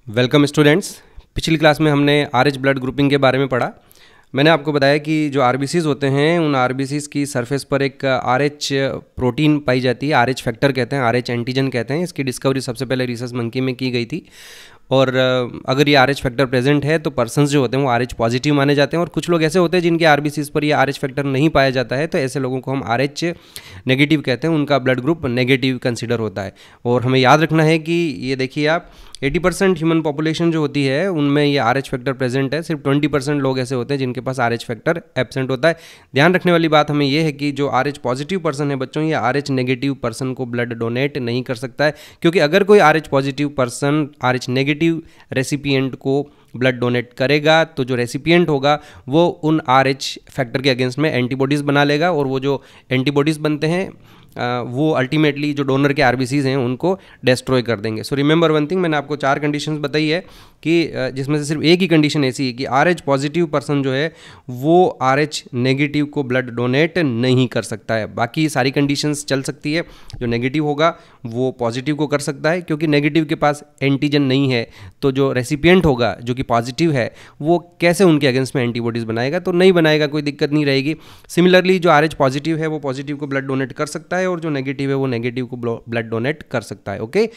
Welcome students. पिछली class में हमने आरएच ब्लड ग्रुपिंग के बारे में पढ़ा। मैंने आपको बताया कि जो आरबीसीज होते हैं उन आरबीसीज की सरफेस पर एक आरएच प्रोटीन पाई जाती है, आरएच फैक्टर कहते हैं, आरएच एंटीजन कहते हैं। इसकी डिस्कवरी सबसे पहले रिसस मंकी में की गई थी। और अगर ये आरएच फैक्टर प्रेजेंट है तो पर्सन्स जो होते हैं वो आरएच पॉजिटिव माने जाते हैं। और कुछ लोग ऐसे होते हैं जिनके आरबीसीज पर ये आरएच फैक्टर नहीं पाया जाता है, तो ऐसे लोगों को हम आरएच नेगेटिव कहते हैं, उनका ब्लड ग्रुप नेगेटिव कंसिडर होता है। और हमें याद रखना है कि ये देखिए आप 80% ह्यूमन पॉपुलेशन जो होती है उनमें ये आरएच फैक्टर प्रेजेंट है, सिर्फ 20% लोग ऐसे होते हैं जिनके पास आरएच फैक्टर एब्सेंट होता है। ध्यान रखने वाली बात हमें ये है कि जो आरएच पॉजिटिव पर्सन है बच्चों, ये आरएच नेगेटिव पर्सन को ब्लड डोनेट नहीं कर सकता है, क्योंकि अगर कोई RH positive person RH negative recipient को ब्लड डोनेट करेगा तो जो रेसिपिएंट होगा वो उन आरएच फैक्टर के अगेंस्ट में एंटीबॉडीज़ बना लेगा, और वो जो एंटीबॉडीज़ बनते हैं वो अल्टीमेटली जो डोनर के आरबीसीज हैं उनको डिस्ट्रॉय कर देंगे। सो रिमेंबर वन थिंग, मैंने आपको 4 कंडीशंस बताई है कि जिसमें से सिर्फ एक ही कंडीशन ऐसी है कि आरएच पॉजिटिव पर्सन जो है वो आरएच नेगेटिव को ब्लड डोनेट नहीं कर सकता है। बाकी सारी कंडीशंस चल सकती है। जो नेगेटिव होगा वो पॉजिटिव को कर सकता है, क्योंकि नेगेटिव के पास एंटीजन नहीं है, तो जो रेसिपिएंट होगा जो कि पॉजिटिव है वो कैसे उनके अगेंस्ट में एंटीबॉडीज़ बनाएगा, तो नहीं बनाएगा, कोई दिक्कत नहीं रहेगी। सिमिलरली जो आरएच पॉजिटिव है वो पॉजिटिव को ब्लड डोनेट कर सकता है, और जो नेगेटिव है वो नेगेटिव को ब्लड डोनेट कर सकता है। ओके।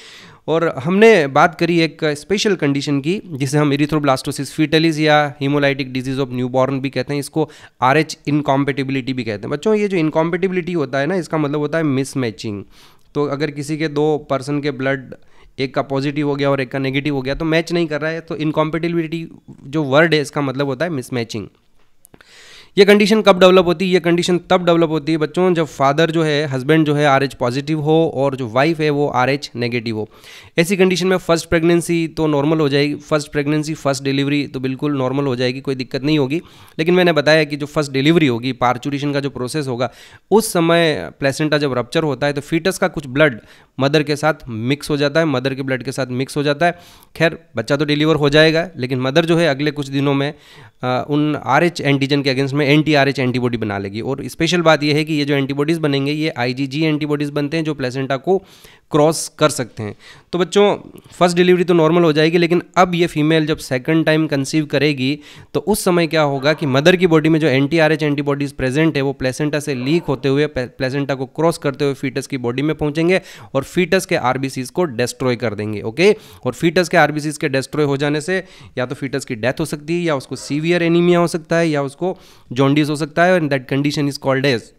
और हमने बात करी एक स्पेशल कंडीशन की जिसे हम इरिथ्रोब्लास्टोसिस फीटलिस या हीमोलाइटिक डिजीज ऑफ न्यूबॉर्न भी कहते हैं, इसको आरएच इनकॉम्पेटिबिलिटी भी कहते हैं। बच्चों ये जो इनकॉम्पेटिबिलिटी होता है ना, इसका मतलब होता है मिसमैचिंग। तो अगर किसी के 2 पर्सन के ब्लड, एक का पॉजिटिव हो गया और एक का नेगेटिव हो गया, तो मैच नहीं कर रहा है, तो इनकॉम्पेटिबिलिटी जो वर्ड है इसका मतलब होता है मिसमैचिंग। ये कंडीशन कब डेवलप होती है? ये कंडीशन तब डेवलप होती है बच्चों जब फादर जो है, हस्बैंड जो है आरएच पॉजिटिव हो और जो वाइफ है वो आरएच नेगेटिव हो। ऐसी कंडीशन में फर्स्ट प्रेगनेंसी तो नॉर्मल हो जाएगी, फर्स्ट प्रेगनेंसी फर्स्ट डिलीवरी तो बिल्कुल नॉर्मल हो जाएगी, कोई दिक्कत नहीं होगी। लेकिन मैंने बताया कि जो फर्स्ट डिलीवरी होगी, पार्चुरेशन का जो प्रोसेस होगा, उस समय प्लेसेंटा जब रप्चर होता है तो फीटस का कुछ ब्लड मदर के साथ मिक्स हो जाता है, मदर के ब्लड के साथ मिक्स हो जाता है। खैर बच्चा तो डिलीवर हो जाएगा, लेकिन मदर जो है अगले कुछ दिनों में उन आरएच एंटीजन के अगेंस्ट में एंटी आरएच एंटीबॉडी बना लेगी। और स्पेशल बात यह है कि ये जो एंटीबॉडीज़ बनेंगे ये आईजीजी एंटीबॉडीज़ बनते हैं जो प्लेसेंटा को क्रॉस कर सकते हैं। तो बच्चों फर्स्ट डिलीवरी तो नॉर्मल हो जाएगी, लेकिन अब ये फीमेल जब सेकंड टाइम कंसीव करेगी तो उस समय क्या होगा कि मदर की बॉडी में जो एंटी आरएच एंटीबॉडीज़ प्रेजेंट है वो प्लेसेंटा से लीक होते हुए प्लेसेंटा को क्रॉस करते हुए फीटस की बॉडी में पहुंचेंगे और फीटस के आरबीसीज को डिस्ट्रॉय कर देंगे। ओके। और फीटस के आरबीसीज के डिस्ट्रॉय हो जाने से या तो फीटस की डेथ हो सकती है, या उसको सीवियर एनीमिया हो सकता है, या उसको जॉन्डिस हो सकता है, and that condition is called as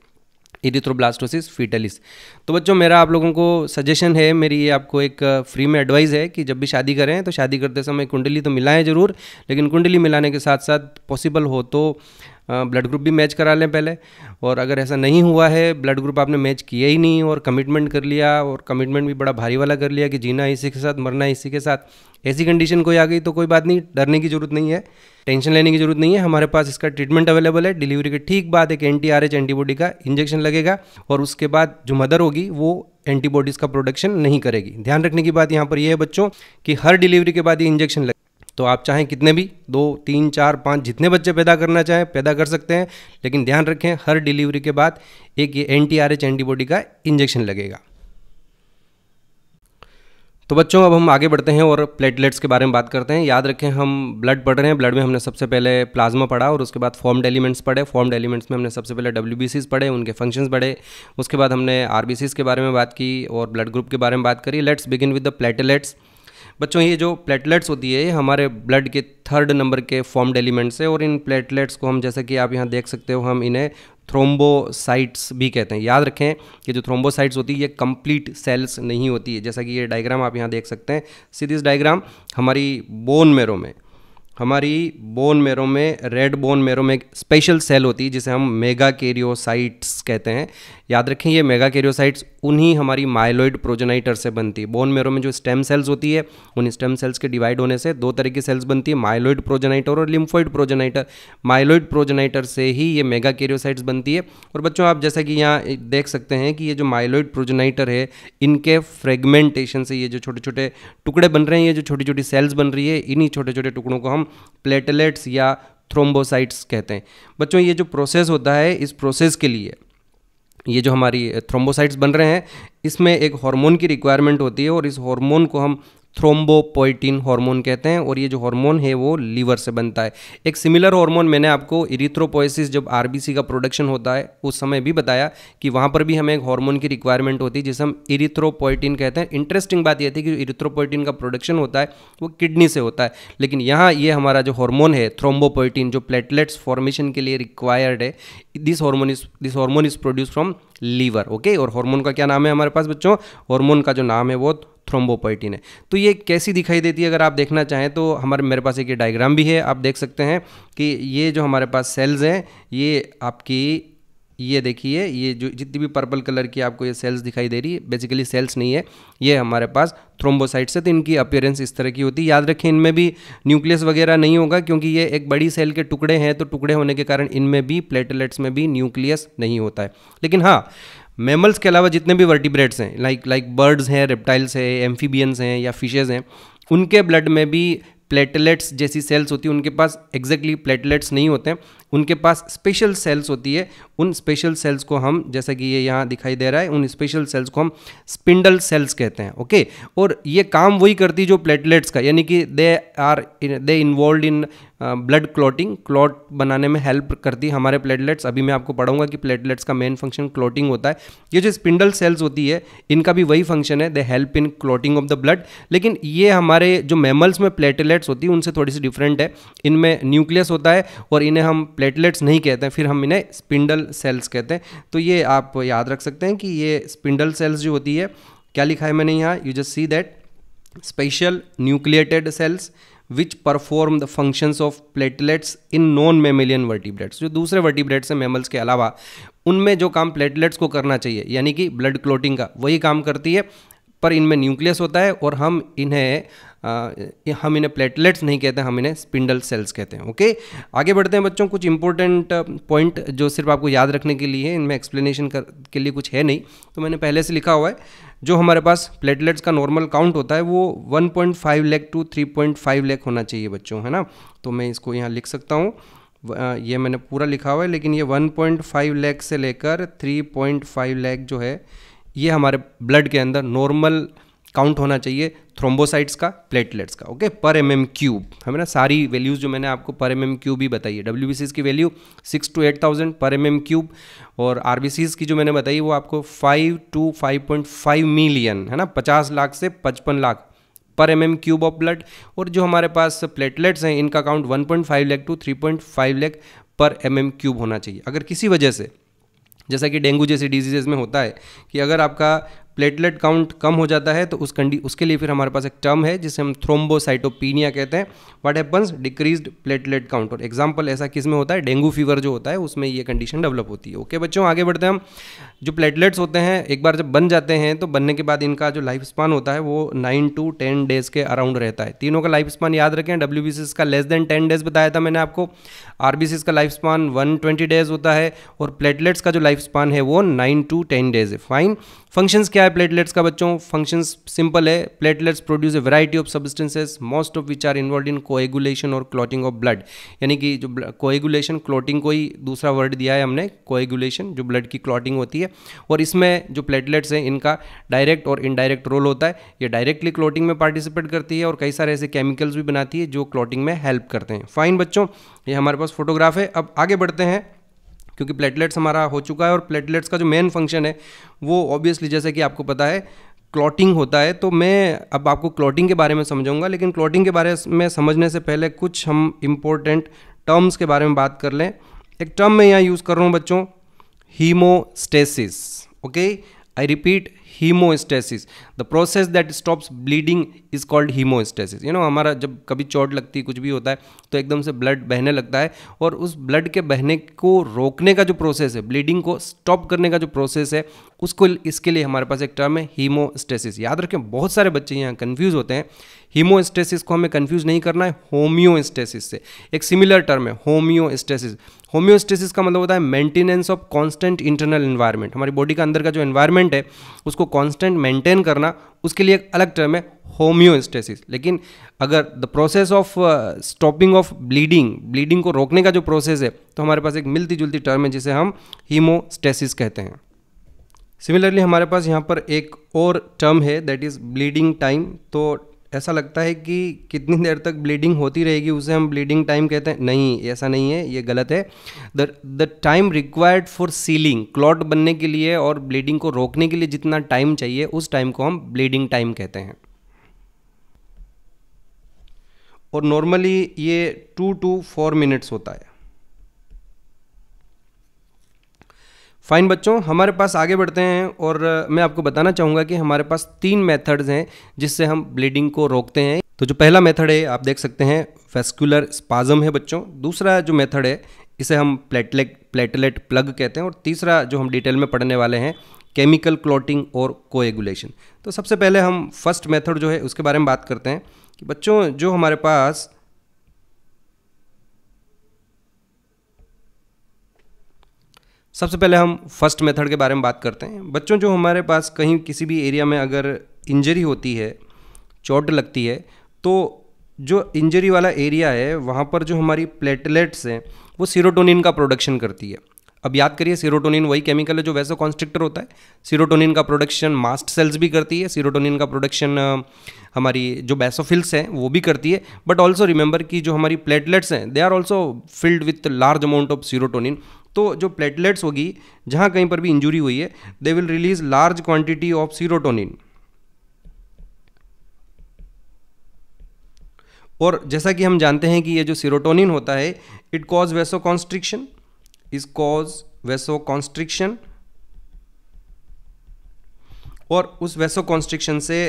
erythroblastosis fetalis. तो बच्चों मेरा आप लोगों को सजेशन है, मेरी ये आपको एक फ्री में एडवाइस है कि जब भी शादी करें तो शादी करते समय कुंडली तो मिलाएं ज़रूर, लेकिन कुंडली मिलाने के साथ साथ पॉसिबल हो तो ब्लड ग्रुप भी मैच करा लें पहले। और अगर ऐसा नहीं हुआ है, ब्लड ग्रुप आपने मैच किया ही नहीं और कमिटमेंट कर लिया, और कमिटमेंट भी बड़ा भारी वाला कर लिया कि जीना इसी के साथ मरना इसी के साथ, ऐसी कंडीशन कोई आ गई तो कोई बात नहीं, डरने की ज़रूरत नहीं है, टेंशन लेने की ज़रूरत नहीं है। हमारे पास इसका ट्रीटमेंट अवेलेबल है। डिलीवरी के ठीक बाद एक एंटी आरएच एंटीबॉडी का इंजेक्शन लगेगा, और उसके बाद जो मदर होगी वो एंटीबॉडीज़ का प्रोडक्शन नहीं करेगी। ध्यान रखने की बात यहाँ पर यह है बच्चों कि हर डिलीवरी के बाद ये इंजेक्शन लगे, तो आप चाहें कितने भी 2, 3, 4, 5 जितने बच्चे पैदा करना चाहें पैदा कर सकते हैं, लेकिन ध्यान रखें हर डिलीवरी के बाद एक ये एंटी आरएच एंटीबॉडी का इंजेक्शन लगेगा। तो बच्चों अब हम आगे बढ़ते हैं और प्लेटलेट्स के बारे में बात करते हैं। याद रखें हम ब्लड पढ़ रहे हैं, ब्लड में हमने सबसे पहले प्लाज्मा पढ़ा और उसके बाद फॉर्म्ड एलिमेंट्स पढ़े। फॉर्म्ड एलिमेंट्स में हमने सबसे पहले डब्ल्यूबीसीज पढ़े, उनके फंक्शंस पढ़े, उसके बाद हमने आरबीसीज के बारे में बात की और ब्लड ग्रुप के बारे में बात करी। Let's begin with the platelets. बच्चों ये जो प्लेटलेट्स होती है ये हमारे ब्लड के 3rd नंबर के फॉर्म्ड एलिमेंट्स है, और इन प्लेटलेट्स को हम जैसे कि आप यहाँ देख सकते हो हम इन्हें थ्रोम्बोसाइट्स भी कहते हैं। याद रखें कि जो थ्रोम्बोसाइट्स होती है ये कंप्लीट सेल्स नहीं होती है, जैसा कि ये डायग्राम आप यहाँ देख सकते हैं। सी दिस डायग्राम हमारी बोन मैरो में रेड बोन मैरो में एक स्पेशल सेल होती है जिसे हम मेगाकैरियोसाइट्स कहते हैं। याद रखें ये मेगाकैरियोसाइट्स उन्हीं हमारी माइलॉइड प्रोजेनाइटर से बनती है। बोन मैरो में जो स्टेम सेल्स होती है उन स्टेम सेल्स के डिवाइड होने से 2 तरह की सेल्स बनती है, माइलॉइड प्रोजेनाइटर और लिम्फोइड प्रोजेनाइटर। माइलॉइड प्रोजेनाइटर से ही ये मेगाकैरियोसाइट्स बनती है। और बच्चों आप जैसा कि यहाँ देख सकते हैं कि ये जो माइलॉइड प्रोजेनाइटर है इनके फ्रेगमेंटेशन से ये जो छोटे छोटे टुकड़े बन रहे हैं, ये जो छोटी छोटी सेल्स बन रही है, इन्हीं छोटे छोटे टुकड़ों को हम प्लेटलेट्स या थ्रोम्बोसाइट्स कहते हैं। बच्चों ये जो प्रोसेस होता है, इस प्रोसेस के लिए ये जो हमारी थ्रोम्बोसाइट्स बन रहे हैं इसमें एक हार्मोन की रिक्वायरमेंट होती है, और इस हार्मोन को हम थ्रोम्बोपोएटिन हार्मोन कहते हैं, और ये जो हार्मोन है वो लीवर से बनता है। एक सिमिलर हार्मोन मैंने आपको इरिथ्रोपोएसिस जब आरबीसी का प्रोडक्शन होता है उस समय भी बताया कि वहाँ पर भी हमें एक हार्मोन की रिक्वायरमेंट होती है जिसे हम इरिथ्रोपोएटिन कहते हैं। इंटरेस्टिंग बात यह थी कि इरिथ्रोपोएटिन का प्रोडक्शन होता है वो किडनी से होता है, लेकिन यहाँ ये हमारा जो हार्मोन है थ्रोम्बोपोएटिन जो प्लेटलेट्स फॉर्मेशन के लिए रिक्वायर्ड है, this hormone is produce from liver. Okay, और हार्मोन का क्या नाम है हमारे पास बच्चों? हार्मोन का जो नाम है वो थ्रोम्बोपोएटिन है। तो ये कैसी दिखाई देती है अगर आप देखना चाहें तो मेरे पास एक ये डायग्राम भी है, आप देख सकते हैं कि ये जो हमारे पास सेल्स हैं ये आपकी, ये देखिए ये जो जितनी भी पर्पल कलर की आपको ये सेल्स दिखाई दे रही है बेसिकली सेल्स नहीं है, ये हमारे पास थ्रोम्बोसाइट्स है। तो इनकी अपीयरेंस इस तरह की होती है। याद रखें इनमें भी न्यूक्लियस वगैरह नहीं होगा क्योंकि ये एक बड़ी सेल के टुकड़े हैं, तो टुकड़े होने के कारण इनमें भी प्लेटलेट्स में भी न्यूक्लियस नहीं होता है। लेकिन हाँ, मैमल्स के अलावा जितने भी वर्टिब्रेट्स हैं लाइक बर्ड्स हैं, रेप्टाइल्स हैं, एम्फीबियंस हैं या फिशेज़ हैं, उनके ब्लड में भी प्लेटलेट्स जैसी सेल्स होती है। उनके पास एग्जैक्टली प्लेटलेट्स नहीं होते हैं, उनके पास स्पेशल सेल्स होती है। उन स्पेशल सेल्स को हम, जैसा कि ये यहाँ दिखाई दे रहा है, उन स्पेशल सेल्स को हम स्पिंडल सेल्स कहते हैं। ओके, और ये काम वही करती जो प्लेटलेट्स का, यानी कि they involve in blood clotting, clot बनाने में हेल्प करती है हमारे प्लेटलेट्स। अभी मैं आपको पढ़ाऊंगा कि प्लेटलेट्स का मेन फंक्शन क्लॉटिंग होता है। ये जो स्पिंडल सेल्स होती है इनका भी वही फंक्शन है, they help in clotting of the blood. लेकिन ये हमारे जो मैमल्स में प्लेटलेट्स होती है उनसे थोड़ी सी डिफरेंट है। इनमें न्यूक्लियस होता है और इन्हें हम प्लेटलेट्स नहीं कहते हैं, फिर हम इन्हें स्पिंडल सेल्स कहते हैं। तो ये आप याद रख सकते हैं कि ये स्पिंडल सेल्स जो होती है, क्या लिखा है मैंने यहाँ, you just see that special nucleated cells which perform the functions of platelets in non mammalian vertebrates. जो दूसरे वर्टिब्रेट्स हैं मैमल्स के अलावा, उनमें जो काम प्लेटलेट्स को करना चाहिए यानी कि ब्लड क्लॉटिंग का, वही काम करती है, पर इनमें न्यूक्लियस होता है और हम इन्हें प्लेटलेट्स नहीं कहते, हम इन्हें स्पिंडल सेल्स कहते हैं। ओके, आगे बढ़ते हैं बच्चों। कुछ इंपॉर्टेंट पॉइंट जो सिर्फ आपको याद रखने के लिए है, इनमें एक्सप्लेनेशन के लिए कुछ है नहीं, तो मैंने पहले से लिखा हुआ है। जो हमारे पास प्लेटलेट्स का नॉर्मल काउंट होता है वो 1.5 लाख टू 3.5 लाख होना चाहिए बच्चों, है ना। तो मैं इसको यहाँ लिख सकता हूँ, ये मैंने पूरा लिखा हुआ है, लेकिन ये 1.5 लाख से लेकर 3.5 लाख जो है ये हमारे ब्लड के अंदर नॉर्मल काउंट होना चाहिए थ्रोम्बोसाइट्स का, प्लेटलेट्स का। ओके, पर mm³ हमें ना सारी वैल्यूज़ जो मैंने आपको पर mm³ ही बताई है। WBCs की वैल्यू 6 to 8,000 पर mm³, और RBCs की जो मैंने बताई वो आपको 5 to 5.5 मिलियन, है ना, 50 लाख से 55 लाख पर mm³ ऑफ ब्लड। और जो हमारे पास प्लेटलेट्स हैं इनका काउंट 1.5 लाख टू 3.5 लाख पर mm³ होना चाहिए। अगर किसी वजह से, जैसा कि डेंगू जैसी डिजीज़ में होता है कि अगर आपका प्लेटलेट काउंट कम हो जाता है तो उसके लिए फिर हमारे पास एक टर्म है जिसे हम थ्रोम्बोसाइटोपिनिया कहते हैं। What happens, decreased platelet count. और एग्जांपल ऐसा किस में होता है, डेंगू फीवर जो होता है उसमें ये कंडीशन डेवलप होती है। ओके बच्चों, आगे बढ़ते हैं हम। जो प्लेटलेट्स होते हैं एक बार जब बन जाते हैं तो बनने के बाद इनका जो लाइफ स्पान होता है वो 9 to 10 डेज़ के अराउंड रहता है। तीनों का लाइफ स्पान याद रखें। WBCs का लेस देन 10 डेज़ बताया था मैंने आपको, RBCs का लाइफ स्पान 120 डेज़ होता है, और प्लेटलेट्स का जो लाइफ स्पान है वो 9 to 10 डेज़ है। फाइन। फंक्शंस क्या है प्लेटलेट्स का बच्चों? फंक्शंस सिंपल है। Platelets produce a variety of substances most of which are involve in coagulation और क्लॉटिंग ऑफ ब्लड। यानी कि जो कोएगुलेशन, क्लॉटिंग को ही दूसरा वर्ड दिया है हमने, कोएगुलेशन, जो ब्लड की क्लॉटिंग होती है। और इसमें जो प्लेटलेट्स हैं इनका डायरेक्ट और इनडायरेक्ट रोल होता है। ये डायरेक्टली क्लॉटिंग में पार्टिसिपेट करती है और कई सारे ऐसे केमिकल्स भी बनाती है जो क्लॉटिंग में हेल्प करते हैं। फाइन बच्चों, ये हमारे पास फोटोग्राफ है। अब आगे बढ़ते हैं क्योंकि प्लेटलेट्स हमारा हो चुका है, और प्लेटलेट्स का जो मेन फंक्शन है वो ऑब्वियसली जैसे कि आपको पता है क्लॉटिंग होता है। तो मैं अब आपको क्लॉटिंग के बारे में समझाऊंगा, लेकिन क्लॉटिंग के बारे में समझने से पहले कुछ हम इम्पोर्टेंट टर्म्स के बारे में बात कर लें। एक टर्म मैं यहाँ यूज़ कर रहा हूँ बच्चों, haemostasis. Okay, I repeat, haemostasis. The process that stops bleeding is called haemostasis. हमारा जब कभी चोट लगती है, कुछ भी होता है, तो एकदम से ब्लड बहने लगता है, और उस ब्लड के बहने को रोकने का जो प्रोसेस है, ब्लीडिंग को स्टॉप करने का जो प्रोसेस है, उसको इसके लिए हमारे पास एक टर्म है हीमोस्टेसिस। याद रखें, बहुत सारे बच्चे यहाँ कन्फ्यूज़ होते हैं। हीमोस्टेसिस को हमें कन्फ्यूज़ नहीं करना है होम्योस्टेसिस से। एक सिमिलर टर्म है होम्योस्टेसिस। होम्योस्टेसिस का मतलब होता है maintenance of constant internal environment. हमारी बॉडी का अंदर का जो एनवायरनमेंट है उसको कांस्टेंट मेंटेन करना, उसके लिए एक अलग टर्म है होम्योस्टेसिस। लेकिन अगर the process of stopping of bleeding को रोकने का जो प्रोसेस है, तो हमारे पास एक मिलती जुलती टर्म है जिसे हम हीमोस्टेसिस कहते हैं। सिमिलरली हमारे पास यहाँ पर एक और टर्म है दैट इज़ ब्लीडिंग टाइम। तो ऐसा लगता है कि कितनी देर तक ब्लीडिंग होती रहेगी उसे हम ब्लीडिंग टाइम कहते हैं। नहीं, ऐसा नहीं है, ये गलत है। The time required for ceiling, clot बनने के लिए और ब्लीडिंग को रोकने के लिए जितना टाइम चाहिए उस टाइम को हम ब्लीडिंग टाइम कहते हैं। और नॉर्मली ये 2 to 4 मिनट्स होता है। फाइन बच्चों, हमारे पास आगे बढ़ते हैं और मैं आपको बताना चाहूँगा कि हमारे पास 3 मेथड्स हैं जिससे हम ब्लीडिंग को रोकते हैं। तो जो पहला मेथड है आप देख सकते हैं, वेस्कुलर स्पाज्म है बच्चों। दूसरा जो मेथड है इसे हम प्लेटलेट प्लग कहते हैं। और तीसरा जो हम डिटेल में पढ़ने वाले हैं, केमिकल क्लॉटिंग और कोएगुलेशन। तो सबसे पहले हम फर्स्ट मेथड जो है उसके बारे में बात करते हैं कि बच्चों जो हमारे पास सबसे पहले हम फर्स्ट मेथड के बारे में बात करते हैं। बच्चों जो हमारे पास कहीं किसी भी एरिया में अगर इंजरी होती है, चोट लगती है, तो जो इंजरी वाला एरिया है वहाँ पर जो हमारी प्लेटलेट्स हैं वो सीरोटोनिन का प्रोडक्शन करती है। अब याद करिए, सीरोटोनिन वही केमिकल है जो वैसोकॉन्स्ट्रिक्टर होता है। सीरोटोनिन का प्रोडक्शन मास्ट सेल्स भी करती है, सीरोटोनिन का प्रोडक्शन हमारी जो बैसोफिल्स हैं वो भी करती है। बट ऑल्सो रिमेंबर कि जो हमारी प्लेटलेट्स हैं they are also filled with large amount of serotonin. तो जो प्लेटलेट्स होगी, जहाँ कहीं पर भी इंजरी हुई है, they will release large quantity of serotonin. और जैसा कि हम जानते हैं कि ये जो सीरोटोनिन होता है, it cause vasoconstriction, is cause vasoconstriction. और उस वैसोकॉन्स्ट्रिक्शन से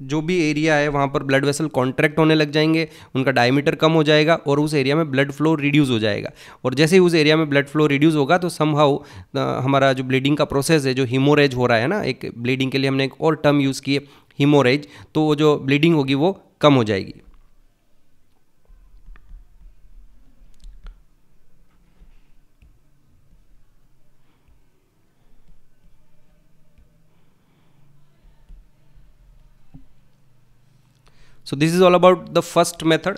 जो भी एरिया है वहाँ पर ब्लड वेसल कॉन्ट्रैक्ट होने लग जाएंगे, उनका डायमीटर कम हो जाएगा और उस एरिया में ब्लड फ्लो रिड्यूस हो जाएगा। और जैसे ही उस एरिया में ब्लड फ्लो रिड्यूस होगा तो समहाउ हमारा जो ब्लीडिंग का प्रोसेस है, जो हीमोरेज हो रहा है ना, एक ब्लीडिंग के लिए हमने एक और टर्म यूज़ की है हीमोरेज, तो वो जो ब्लीडिंग होगी वो कम हो जाएगी। So this is all about the first method,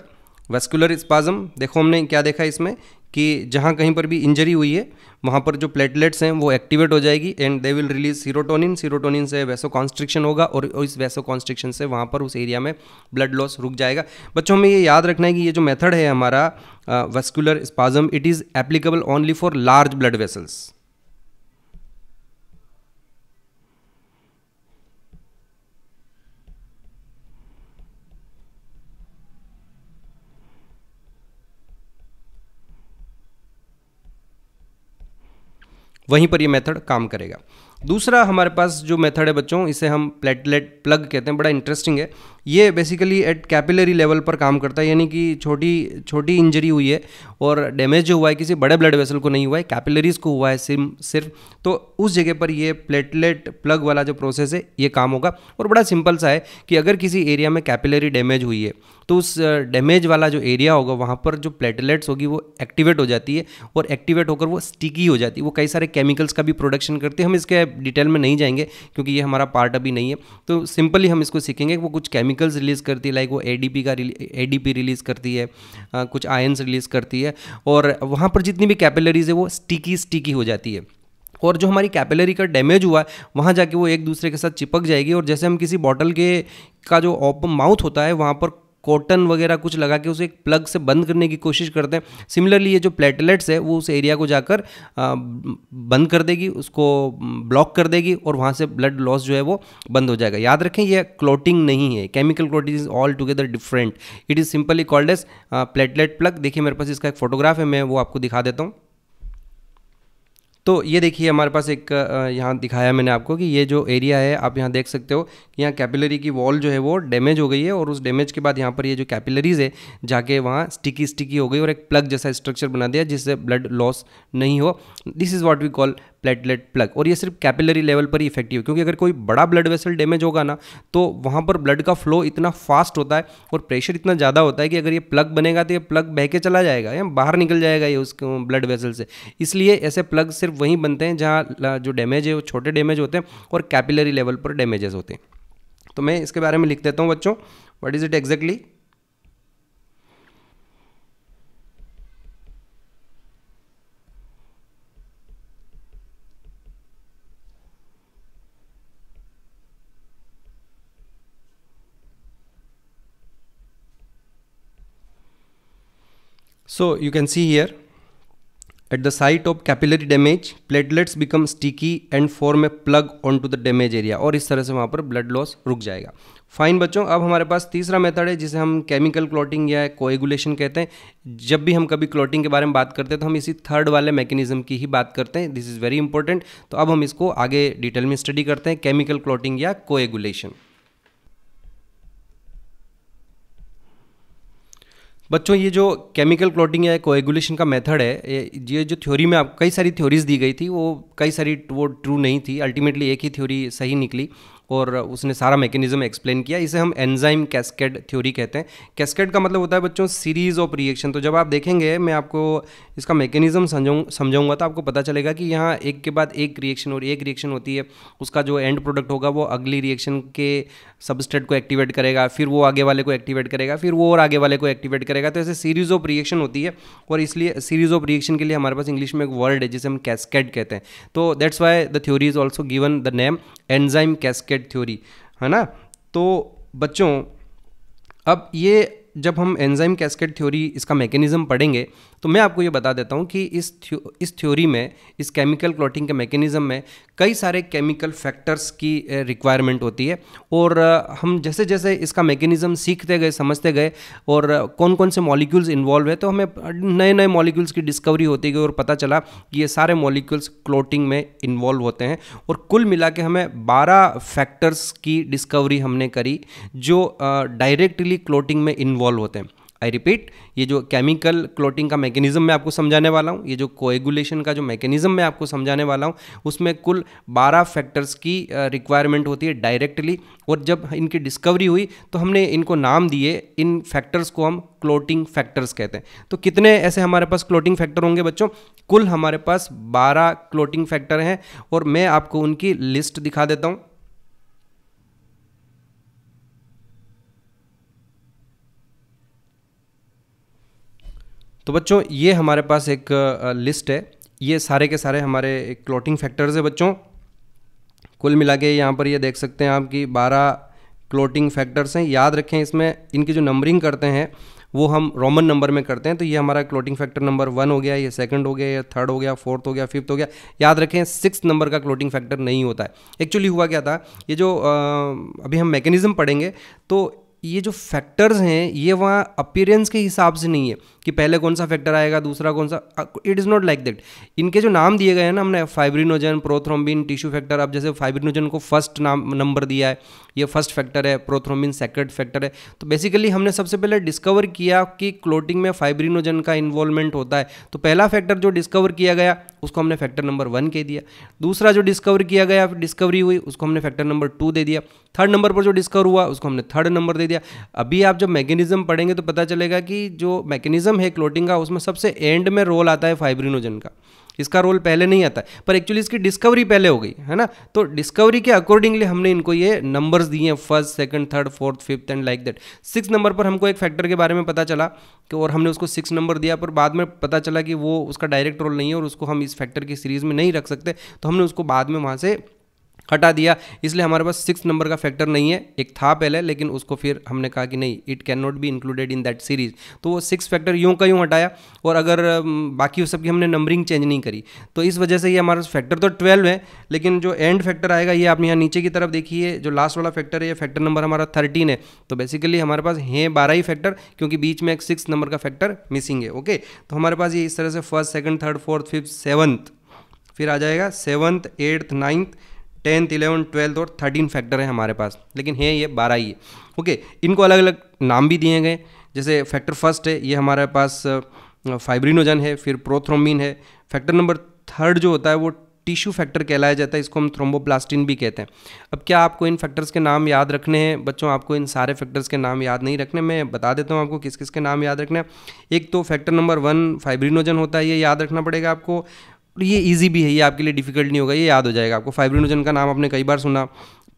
vascular spasm. देखो हमने क्या देखा इसमें कि जहाँ कहीं पर भी इंजरी हुई है वहाँ पर जो प्लेटलेट्स हैं वो एक्टिवेट हो जाएगी and they will release serotonin. Serotonin से वैसोकॉन्स्ट्रिक्शन होगा और इस वैसोकॉन्स्ट्रिक्शन से वहाँ पर उस एरिया में ब्लड लॉस रुक जाएगा। बच्चों हमें ये याद रखना है कि ये जो मेथड है हमारा vascular spasm, it is applicable only for large blood vessels. वहीं पर ये मेथड काम करेगा। दूसरा हमारे पास जो मेथड है बच्चों, इसे हम प्लेटलेट प्लग कहते हैं। बड़ा इंटरेस्टिंग है ये। बेसिकली एट कैपिलरी लेवल पर काम करता है, यानी कि छोटी छोटी इंजरी हुई है और डैमेज जो हुआ है किसी बड़े ब्लड वेसल को नहीं हुआ है, कैपिलरीज को हुआ है सिर्फ। तो उस जगह पर ये प्लेटलेट प्लग वाला जो प्रोसेस है ये काम होगा। और बड़ा सिंपल सा है कि अगर किसी एरिया में कैपिलरी डैमेज हुई है तो उस डैमेज वाला जो एरिया होगा वहाँ पर जो प्लेटलेट्स होगी वो एक्टिवेट हो जाती है और एक्टिवेट होकर वो स्टिकी हो जाती है। वो कई सारे केमिकल्स का भी प्रोडक्शन करती है। हम इसके डिटेल में नहीं जाएंगे क्योंकि ये हमारा पार्ट अभी नहीं है। तो सिंपली हम इसको सीखेंगे कि वो कुछ केमिकल्स रिलीज़ करती है, लाइक वो एडीपी रिलीज़ करती है, कुछ आयंस रिलीज़ करती है और वहाँ पर जितनी भी कैपिलरीज है वो स्टिकी हो जाती है। और जो हमारी कैपिलरी का डैमेज हुआ है वहाँ जाके वो एक दूसरे के साथ चिपक जाएगी। और जैसे हम किसी बॉटल के का जो ओपन माउथ होता है वहाँ पर कॉटन वगैरह कुछ लगा के उसे एक प्लग से बंद करने की कोशिश करते हैं, सिमिलरली ये जो प्लेटलेट्स है वो उस एरिया को जाकर बंद कर देगी, उसको ब्लॉक कर देगी और वहाँ से ब्लड लॉस जो है वो बंद हो जाएगा। याद रखें ये क्लॉटिंग नहीं है, chemical clotting is all together different. It is simply called as platelet plug. देखिए मेरे पास इसका एक फोटोग्राफ है, मैं वो आपको दिखा देता हूँ। तो ये देखिए हमारे पास एक यहाँ दिखाया मैंने आपको कि ये जो एरिया है आप यहाँ देख सकते हो कि यहाँ कैपिलरी की वॉल जो है वो डैमेज हो गई है और उस डैमेज के बाद यहाँ पर ये जो कैपिलरीज है जाके वहाँ स्टिकी हो गई और एक प्लग जैसा स्ट्रक्चर बना दिया जिससे ब्लड लॉस नहीं हो। This is what we call platelet plug. और ये सिर्फ कैपिलरी लेवल पर ही इफेक्टिव है क्योंकि अगर कोई बड़ा ब्लड वेसल डैमेज होगा ना तो वहाँ पर ब्लड का फ्लो इतना फास्ट होता है और प्रेशर इतना ज़्यादा होता है कि अगर ये प्लग बनेगा तो ये प्लग बह के चला जाएगा या बाहर निकल जाएगा ये उस ब्लड वेसल से। इसलिए ऐसे प्लग सिर्फ वहीं बनते हैं जहाँ जो डैमेज है वो छोटे डैमेज होते हैं और कैपिलरी लेवल पर डैमेजेस होते हैं। तो मैं इसके बारे में लिख देता हूँ बच्चों, what is it exactly. So you can see here, at the site of capillary damage, platelets become sticky and form a plug onto the damage area, और इस तरह से वहाँ पर ब्लड लॉस रुक जाएगा। फाइन बच्चों, अब हमारे पास तीसरा मेथड है जिसे हम केमिकल क्लॉटिंग या कोएगुलेशन कहते हैं। जब भी हम कभी क्लॉटिंग के बारे में बात करते हैं तो हम इसी थर्ड वाले मैकेनिज्म की ही बात करते हैं। This is very important. तो अब हम इसको आगे डिटेल में स्टडी करते हैं, केमिकल क्लॉटिंग या कोएगुलेशन। बच्चों, ये जो केमिकल क्लॉटिंग या कोएगुलेशन का मेथड है, ये जो थ्योरी में आप कई सारी थ्योरीज दी गई थी, वो कई सारी वो ट्रू नहीं थी। अल्टीमेटली एक ही थ्योरी सही निकली और उसने सारा मैकेनिज्म एक्सप्लेन किया। इसे हम एंजाइम कैस्केड थ्योरी कहते हैं। कैस्केड का मतलब होता है बच्चों सीरीज ऑफ रिएक्शन। तो जब आप देखेंगे, मैं आपको इसका मैकेनिज्म समझाऊंगा तो आपको पता चलेगा कि यहाँ एक के बाद एक रिएक्शन और एक रिएक्शन होती है, उसका जो एंड प्रोडक्ट होगा वो अगली रिएक्शन के सबस्ट्रेट को एक्टिवेट करेगा, फिर वो आगे वाले को एक्टिवेट करेगा, फिर वो और आगे वाले को एक्टिवेट करेगा। तो ऐसे सीरीज ऑफ रिएक्शन होती है, और इसलिए सीरीज ऑफ रिएक्शन के लिए हमारे पास इंग्लिश में एक वर्ड है जिसे हम कैस्केड कहते हैं। तो that's why the theory is also given the name enzyme cascade theory, है ना। तो बच्चों, अब ये जब हम एंजाइम कैस्केड थ्योरी इसका मैकेनिज्म पढ़ेंगे तो मैं आपको ये बता देता हूँ कि इस थ्योरी में, इस केमिकल क्लॉटिंग के मैकेनिज्म में कई सारे केमिकल फैक्टर्स की रिक्वायरमेंट होती है। और हम जैसे जैसे इसका मैकेनिज्म सीखते गए, समझते गए, और कौन कौन से मॉलिक्यूल्स इन्वॉल्व है, तो हमें नए नए मॉलिक्यूल्स की डिस्कवरी होती गई और पता चला कि ये सारे मॉलिक्यूल्स क्लॉटिंग में इन्वॉल्व होते हैं। और कुल मिला के हमें 12 फैक्टर्स की डिस्कवरी हमने करी जो डायरेक्टली क्लॉटिंग में इन्वॉल्व होते हैं। आई रिपीट, ये जो केमिकल क्लॉटिंग का मैकेनिज्म मैं आपको समझाने वाला हूँ, ये जो कोएगुलेशन का जो मैकेनिज्म मैं आपको समझाने वाला हूँ, उसमें कुल 12 फैक्टर्स की रिक्वायरमेंट होती है डायरेक्टली। और जब इनकी डिस्कवरी हुई तो हमने इनको नाम दिए, इन फैक्टर्स को हम क्लॉटिंग फैक्टर्स कहते हैं। तो कितने ऐसे हमारे पास क्लॉटिंग फैक्टर होंगे बच्चों? कुल हमारे पास 12 क्लॉटिंग फैक्टर हैं, और मैं आपको उनकी लिस्ट दिखा देता हूँ। तो बच्चों, ये हमारे पास एक लिस्ट है, ये सारे के सारे हमारे क्लॉटिंग फैक्टर्स है बच्चों। कुल मिला के यहाँ पर ये देख सकते हैं आप कि 12 क्लॉटिंग फैक्टर्स हैं। याद रखें, इसमें इनकी जो नंबरिंग करते हैं वो हम रोमन नंबर में करते हैं। तो ये हमारा क्लॉटिंग फैक्टर नंबर 1 हो गया, ये सेकंड हो गया, ये थर्ड हो गया, फोर्थ हो गया, फिफ्थ हो गया। याद रखें, 6 नंबर का क्लॉटिंग फैक्टर नहीं होता है। एक्चुअली हुआ क्या था, ये जो अभी हम मैकेनिज्म पढ़ेंगे तो ये जो फैक्टर्स हैं ये वहाँ अपीयरेंस के हिसाब से नहीं है कि पहले कौन सा फैक्टर आएगा, दूसरा कौन सा। It is not like that. इनके जो नाम दिए गए हैं ना, हमने फाइब्रिनोजन, प्रोथ्रोम्बिन, टिश्यू फैक्टर। अब जैसे फाइब्रिनोजन को फर्स्ट नंबर दिया है, ये फर्स्ट फैक्टर है, प्रोथ्रोम्बिन सेकंड फैक्टर है। तो बेसिकली हमने सबसे पहले डिस्कवर किया कि क्लॉटिंग में फाइब्रिनोजन का इन्वॉल्वमेंट होता है। तो पहला फैक्टर जो डिस्कवर किया गया उसको हमने फैक्टर नंबर 1 कह दिया। दूसरा जो डिस्कवर किया गया, डिस्कवरी हुई, उसको हमने फैक्टर नंबर 2 दे दिया। थर्ड नंबर पर जो डिस्कवर हुआ उसको हमने थर्ड नंबर दे दिया। अभी आप जब मैकेनिज्म पढ़ेंगे तो पता चलेगा कि जो मैकेनिज्म है क्लॉटिंग का, उसमें सबसे एंड में रोल आता है फाइब्रिनोजन का। इसका रोल पहले नहीं आता है, पर एक्चुअली इसकी डिस्कवरी पहले हो गई है ना। तो डिस्कवरी के अकॉर्डिंगली हमने इनको ये नंबर्स दिए हैं, first, second, third, fourth, fifth and like that. 6 number पर हमको एक फैक्टर के बारे में पता चला कि, और हमने उसको 6 नंबर दिया, पर बाद में पता चला कि वो उसका डायरेक्ट रोल नहीं है और उसको हम इस फैक्टर की सीरीज़ में नहीं रख सकते। तो हमने उसको बाद में वहाँ से हटा दिया। इसलिए हमारे पास 6 नंबर का फैक्टर नहीं है। एक था पहले, लेकिन उसको फिर हमने कहा कि नहीं, it can not be included in that series. तो वो 6 फैक्टर यूं का यूं हटाया, और अगर बाकी उस सब की हमने नंबरिंग चेंज नहीं करी, तो इस वजह से ये हमारा फैक्टर तो 12 है, लेकिन जो एंड फैक्टर आएगा ये आप यहाँ नीचे की तरफ देखिए, जो लास्ट वाला फैक्टर है, ये फैक्टर नंबर हमारा 13 है। तो बेसिकली हमारे पास हैं 12 ही फैक्टर, क्योंकि बीच में एक 6 नंबर का फैक्टर मिसिंग है। ओके, तो हमारे पास ये इस तरह से first, second, third, fourth, fifth, seventh, फिर आ जाएगा 7th, 8th, 9th, 10th, 11th, 12th और 13 फैक्टर है हमारे पास, लेकिन है ये 12 ही है। ओके, इनको अलग अलग नाम भी दिए गए। जैसे फैक्टर फर्स्ट है, ये हमारे पास फाइब्रिनोजन है, फिर प्रोथ्रोम्बिन है। फैक्टर नंबर थर्ड जो होता है वो टिश्यू फैक्टर कहलाया जाता है, इसको हम थ्रोम्बोप्लास्टिन भी कहते हैं। अब क्या आपको इन फैक्टर्स के नाम याद रखने हैं बच्चों? आपको इन सारे फैक्टर्स के नाम याद नहीं रखने, मैं बता देता हूँ आपको किस किस के नाम याद रखने हैं। एक तो फैक्टर नंबर 1 फाइब्रिनोजन होता है, ये याद रखना पड़ेगा आपको। ये इजी भी है, ये आपके लिए डिफिकल्ट नहीं होगा, ये याद हो जाएगा आपको। फाइब्रिनोजन का नाम आपने कई बार सुना,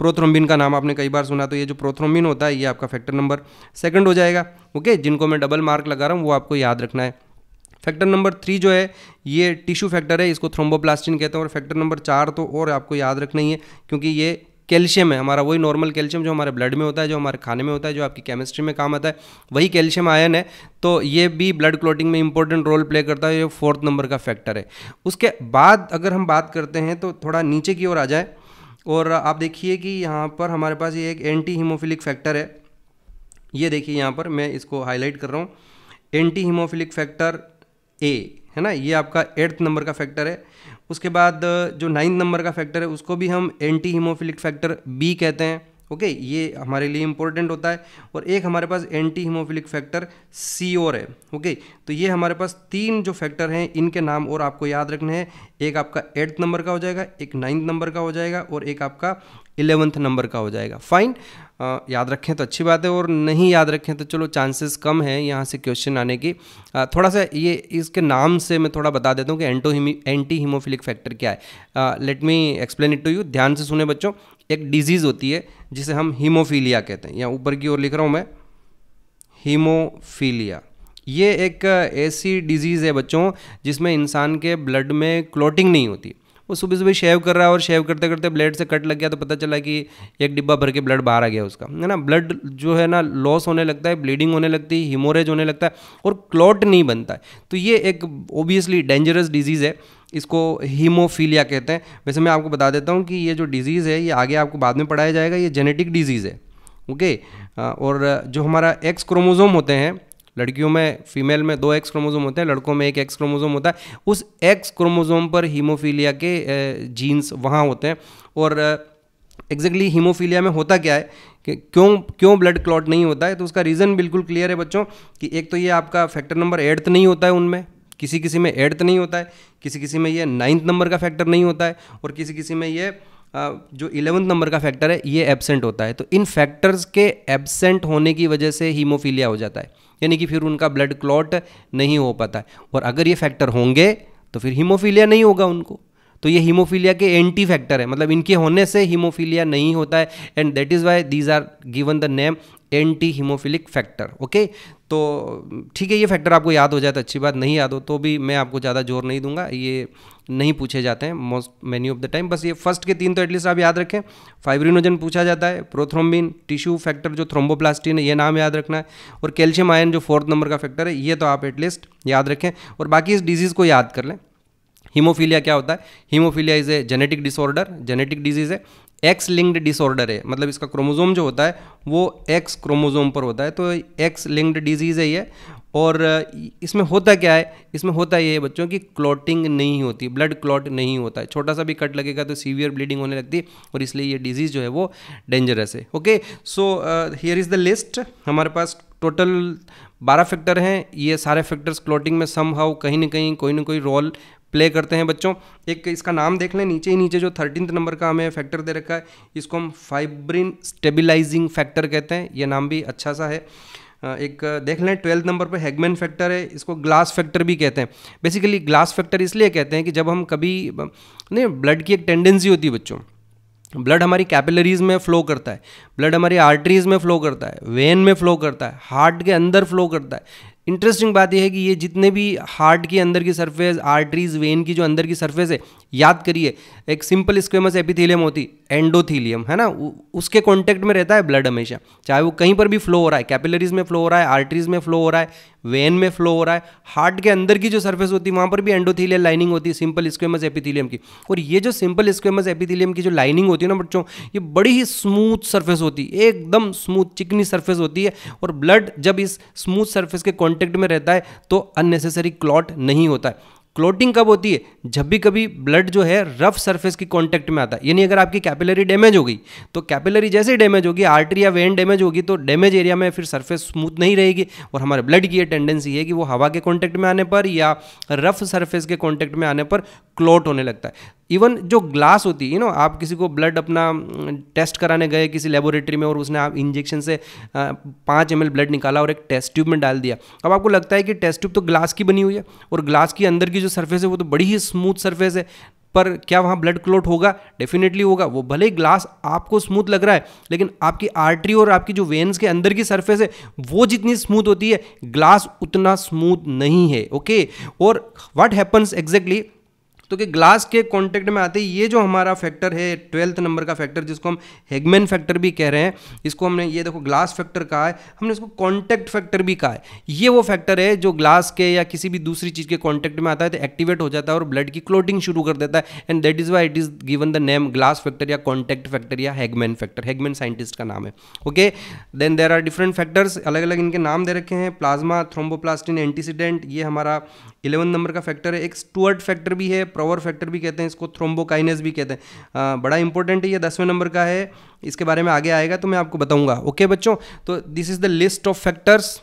प्रोथ्रोम्बिन का नाम आपने कई बार सुना, तो ये जो प्रोथ्रोम्बिन होता है ये आपका फैक्टर नंबर 2 हो जाएगा। ओके, जिनको मैं डबल मार्क लगा रहा हूँ वो आपको याद रखना है। फैक्टर नंबर 3 जो है ये टिश्यू फैक्टर है, इसको थ्रोम्बोप्लास्टिन कहते हैं। और फैक्टर नंबर 4 तो और आपको याद रखना ही है, क्योंकि ये कैल्शियम है, हमारा वही नॉर्मल कैल्शियम जो हमारे ब्लड में होता है, जो हमारे खाने में होता है, जो आपकी केमिस्ट्री में काम आता है, वही कैल्शियम आयन है। तो ये भी ब्लड क्लॉटिंग में इंपॉर्टेंट रोल प्ले करता है, ये 4th नंबर का फैक्टर है। उसके बाद अगर हम बात करते हैं तो थोड़ा नीचे की ओर आ जाए और आप देखिए कि यहाँ पर हमारे पास ये एक एंटी हीमोफिलिक फैक्टर है। ये देखिए यहाँ पर मैं इसको हाईलाइट कर रहा हूँ, एंटी हीमोफिलिक फैक्टर ए है ना, ये आपका 8th नंबर का फैक्टर है। उसके बाद जो 9th नंबर का फैक्टर है उसको भी हम एंटी हीमोफिलिक फैक्टर बी कहते हैं। ओके, ये हमारे लिए इंपॉर्टेंट होता है। और एक हमारे पास एंटी हीमोफिलिक फैक्टर सी और है। ओके, तो ये हमारे पास 3 जो फैक्टर हैं इनके नाम और आपको याद रखने हैं। एक आपका 8th नंबर का हो जाएगा, एक 9th नंबर का हो जाएगा और एक आपका 11th नंबर का हो जाएगा। फाइन, याद रखें तो अच्छी बात है, और नहीं याद रखें तो चलो चांसेस कम है यहाँ से क्वेश्चन आने की। थोड़ा सा ये इसके नाम से मैं थोड़ा बता देता हूँ कि एंटी हीमोफिलिक फैक्टर क्या है। Let me explain it to you, ध्यान से सुने बच्चों। एक डिजीज़ होती है जिसे हम हीमोफीलिया कहते हैं, यहाँ ऊपर की ओर लिख रहा हूँ मैं, हीमोफीलिया। ये एक ऐसी डिजीज़ है बच्चों जिसमें इंसान के ब्लड में क्लॉटिंग नहीं होती। वो सुबह सुबह शेव कर रहा है और शेव करते करते ब्लड से कट लग गया तो पता चला कि एक डिब्बा भर के ब्लड बाहर आ गया उसका, है ना। ब्लड जो है ना लॉस होने लगता है, ब्लीडिंग होने लगती है, हीमोरेज होने लगता है और क्लॉट नहीं बनता है। तो ये एक ओबियसली डेंजरस डिजीज़ है, इसको हीमोफीलिया कहते हैं। वैसे मैं आपको बता देता हूँ कि ये जो डिजीज़ है ये आगे आपको बाद में पढ़ाया जाएगा, ये जेनेटिक डिजीज़ है। ओके, और जो हमारा एक्स क्रोमोसोम होते हैं, लड़कियों में फीमेल में 2 एक्स क्रोमोसोम होते हैं, लड़कों में 1 एक्स क्रोमोसोम होता है। उस एक्स क्रोमोसोम पर हीमोफीलिया के जीन्स वहाँ होते हैं। और एग्जैक्टली हीमोफीलिया में होता क्या है कि क्यों ब्लड क्लॉट नहीं होता है, तो उसका रीज़न बिल्कुल क्लियर है बच्चों कि एक तो ये आपका फैक्टर नंबर 8th नहीं होता है उनमें, किसी किसी में 8th नहीं होता है, किसी किसी में ये 9th नंबर का फैक्टर नहीं होता है, और किसी किसी में ये जो 11th नंबर का फैक्टर है ये एब्सेंट होता है। तो इन फैक्टर्स के एब्सेंट होने की वजह से हीमोफीलिया हो जाता है, यानी कि फिर उनका ब्लड क्लॉट नहीं हो पाता है। और अगर ये फैक्टर होंगे तो फिर हीमोफीलिया नहीं होगा उनको। तो ये हीमोफीलिया के एंटी फैक्टर है, मतलब इनके होने से हीमोफीलिया नहीं होता है, and that is why these are given the name anti haemophilic factor. Okay, तो ठीक है, ये फैक्टर आपको याद हो जाए तो अच्छी बात, नहीं याद हो तो भी मैं आपको ज़्यादा जोर नहीं दूंगा, ये नहीं पूछे जाते हैं most many of the time. बस ये फर्स्ट के 3 तो एटलीस्ट आप याद रखें। फाइब्रिनोजन पूछा जाता है, प्रोथ्रोम्बिन, टिश्यू फैक्टर जो थ्रोम्बोप्लास्टिन है ये नाम याद रखना है, और कैल्शियम आयन जो 4th नंबर का फैक्टर है ये तो आप एटलीस्ट याद रखें, और बाकी इस डिजीज़ को याद कर लें। हीमोफीलिया क्या होता है? Haemophilia is a genetic disorder, genetic disease है, एक्स लिंक्ड डिसऑर्डर है, मतलब इसका क्रोमोसोम जो होता है वो एक्स क्रोमोसोम पर होता है, तो एक्स लिंक्ड डिजीज़ है ये। और इसमें होता क्या है? इसमें होता ये है बच्चों की क्लॉटिंग नहीं होती, ब्लड क्लॉट नहीं होता है, छोटा सा भी कट लगेगा तो सीवियर ब्लीडिंग होने लगती है, और इसलिए ये डिजीज़ जो है वो डेंजरस है। Okay, so here is the list. हमारे पास टोटल 12 फैक्टर हैं, ये सारे फैक्टर्स क्लॉटिंग में समहाउ कहीं ना कोई रोल प्ले करते हैं बच्चों। एक इसका नाम देख लें, नीचे ही नीचे जो 13th नंबर का हमें फैक्टर दे रखा है इसको हम फाइब्रिन स्टेबिलाइजिंग फैक्टर कहते हैं, ये नाम भी अच्छा सा है। एक देख लें 12th नंबर पे हैगमैन फैक्टर है, इसको ग्लास फैक्टर भी कहते हैं। बेसिकली ग्लास फैक्टर इसलिए कहते हैं कि जब हम कभी नहीं, ब्लड की एक टेंडेंसी होती है बच्चों, ब्लड हमारी कैपिलरीज में फ्लो करता है, ब्लड हमारी आर्टरीज में फ्लो करता है, वेन में फ्लो करता है, हार्ट के अंदर फ्लो करता है। इंटरेस्टिंग बात यह है कि ये जितने भी हार्ट की अंदर की सरफेस, आर्टरीज, वेन की जो अंदर की सरफेस है, याद करिए एक सिंपल स्क्वेमस एपिथेलियम होती, एंडोथीलियम है ना, उसके कांटेक्ट में रहता है ब्लड हमेशा, चाहे वो कहीं पर भी फ्लो हो रहा है, कैपिलरीज में फ्लो हो रहा है, आर्टरीज में फ्लो हो रहा है, वेन में फ्लो हो रहा है, हार्ट के अंदर की जो सरफेस होती है वहाँ पर भी एंडोथीलियल लाइनिंग होती है सिंपल स्क्वेमस एपिथेलियम की। और ये जो सिंपल स्क्वेमस एपिथेलियम की जो लाइनिंग होती है ना बच्चों, ये बड़ी ही स्मूथ सरफेस होती है, एकदम स्मूथ चिकनी सरफेस होती है, और ब्लड जब इस स्मूथ सरफेस के कांटेक्ट में रहता है तो अननेसेसरी क्लॉट नहीं होता है। क्लॉटिंग कब होती है? जब भी कभी ब्लड जो है रफ सरफेस की कांटेक्ट में आता है, यानी अगर आपकी कैपिलरी डैमेज हो गई तो कैपिलरी जैसे ही डैमेज होगी, आर्टरी या वेन डैमेज होगी तो डैमेज एरिया में फिर सरफेस स्मूथ नहीं रहेगी, और हमारे ब्लड की ये टेंडेंसी है कि वो हवा के कांटेक्ट में आने पर या रफ सरफेस के कांटेक्ट में आने पर क्लॉट होने लगता है। इवन जो ग्लास होती है, आप किसी को ब्लड अपना टेस्ट कराने गए किसी लेबोरेटरी में और उसने आप इंजेक्शन से 5 ml ब्लड निकाला और एक टेस्ट ट्यूब में डाल दिया। अब आपको लगता है कि टेस्ट ट्यूब तो ग्लास की बनी हुई है और ग्लास की अंदर की जो सरफेस है वो तो बड़ी ही स्मूथ सरफेस है, पर क्या वहाँ ब्लड क्लॉट होगा? डेफिनेटली होगा। वो भले ही ग्लास आपको स्मूथ लग रहा है, लेकिन आपकी आर्टरी और आपकी जो वेन्स के अंदर की सरफेस है वो जितनी स्मूथ होती है, ग्लास उतना स्मूथ नहीं है। ओके, और व्हाट हैपन्स एग्जैक्टली तो कि ग्लास के कांटेक्ट में आते ही ये जो हमारा फैक्टर है 12th नंबर का फैक्टर, जिसको हम हेगमैन फैक्टर भी कह रहे हैं, इसको हमने ये देखो ग्लास फैक्टर कहा है, हमने इसको कांटेक्ट फैक्टर भी कहा है। ये वो फैक्टर है जो ग्लास के या किसी भी दूसरी चीज़ के कांटेक्ट में आता है तो एक्टिवेट हो जाता है और ब्लड की क्लोटिंग शुरू कर देता है, and that is why it is given the name glass factor या कॉन्टैक्ट फैक्टर या हेगमैन फैक्टर। हेगमैन साइंटिस्ट का नाम है। Okay, then there are different factors, अलग अलग इनके नाम दे रखे हैं। प्लाज्मा, थ्रोम्बोप्लास्टिन, एंटीसीडेंट, ये हमारा 11 नंबर का फैक्टर है। एक स्टुअर्ट फैक्टर भी है, प्रॉवर फैक्टर भी कहते हैं इसको, थ्रोम्बोकाइनेस भी कहते हैं। बड़ा इंपॉर्टेंट है, ये 10वें नंबर का है, इसके बारे में आगे आएगा तो मैं आपको बताऊंगा। ओके बच्चों, तो this is the list of factors.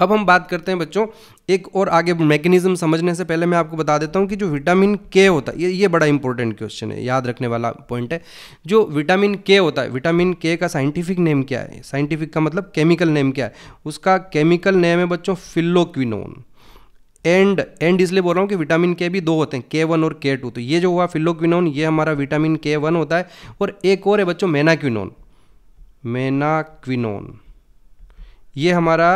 अब हम बात करते हैं बच्चों एक और आगे मैकेनिज्म समझने से पहले मैं आपको बता देता हूं कि जो विटामिन के होता है, ये बड़ा इंपॉर्टेंट क्वेश्चन है, याद रखने वाला पॉइंट है। जो विटामिन के होता है, विटामिन के का साइंटिफिक नेम क्या है? साइंटिफिक का मतलब केमिकल नेम क्या है? उसका केमिकल नेम है बच्चों फिलोक्विनोन। एंड इसलिए बोल रहा हूँ कि विटामिन के भी दो होते हैं, K1 और K2। तो ये जो हुआ फिलोक्विनोन, ये हमारा विटामिन K1 होता है, और एक और है बच्चों मेनाक्विनोन। मेनाक्विनोन ये हमारा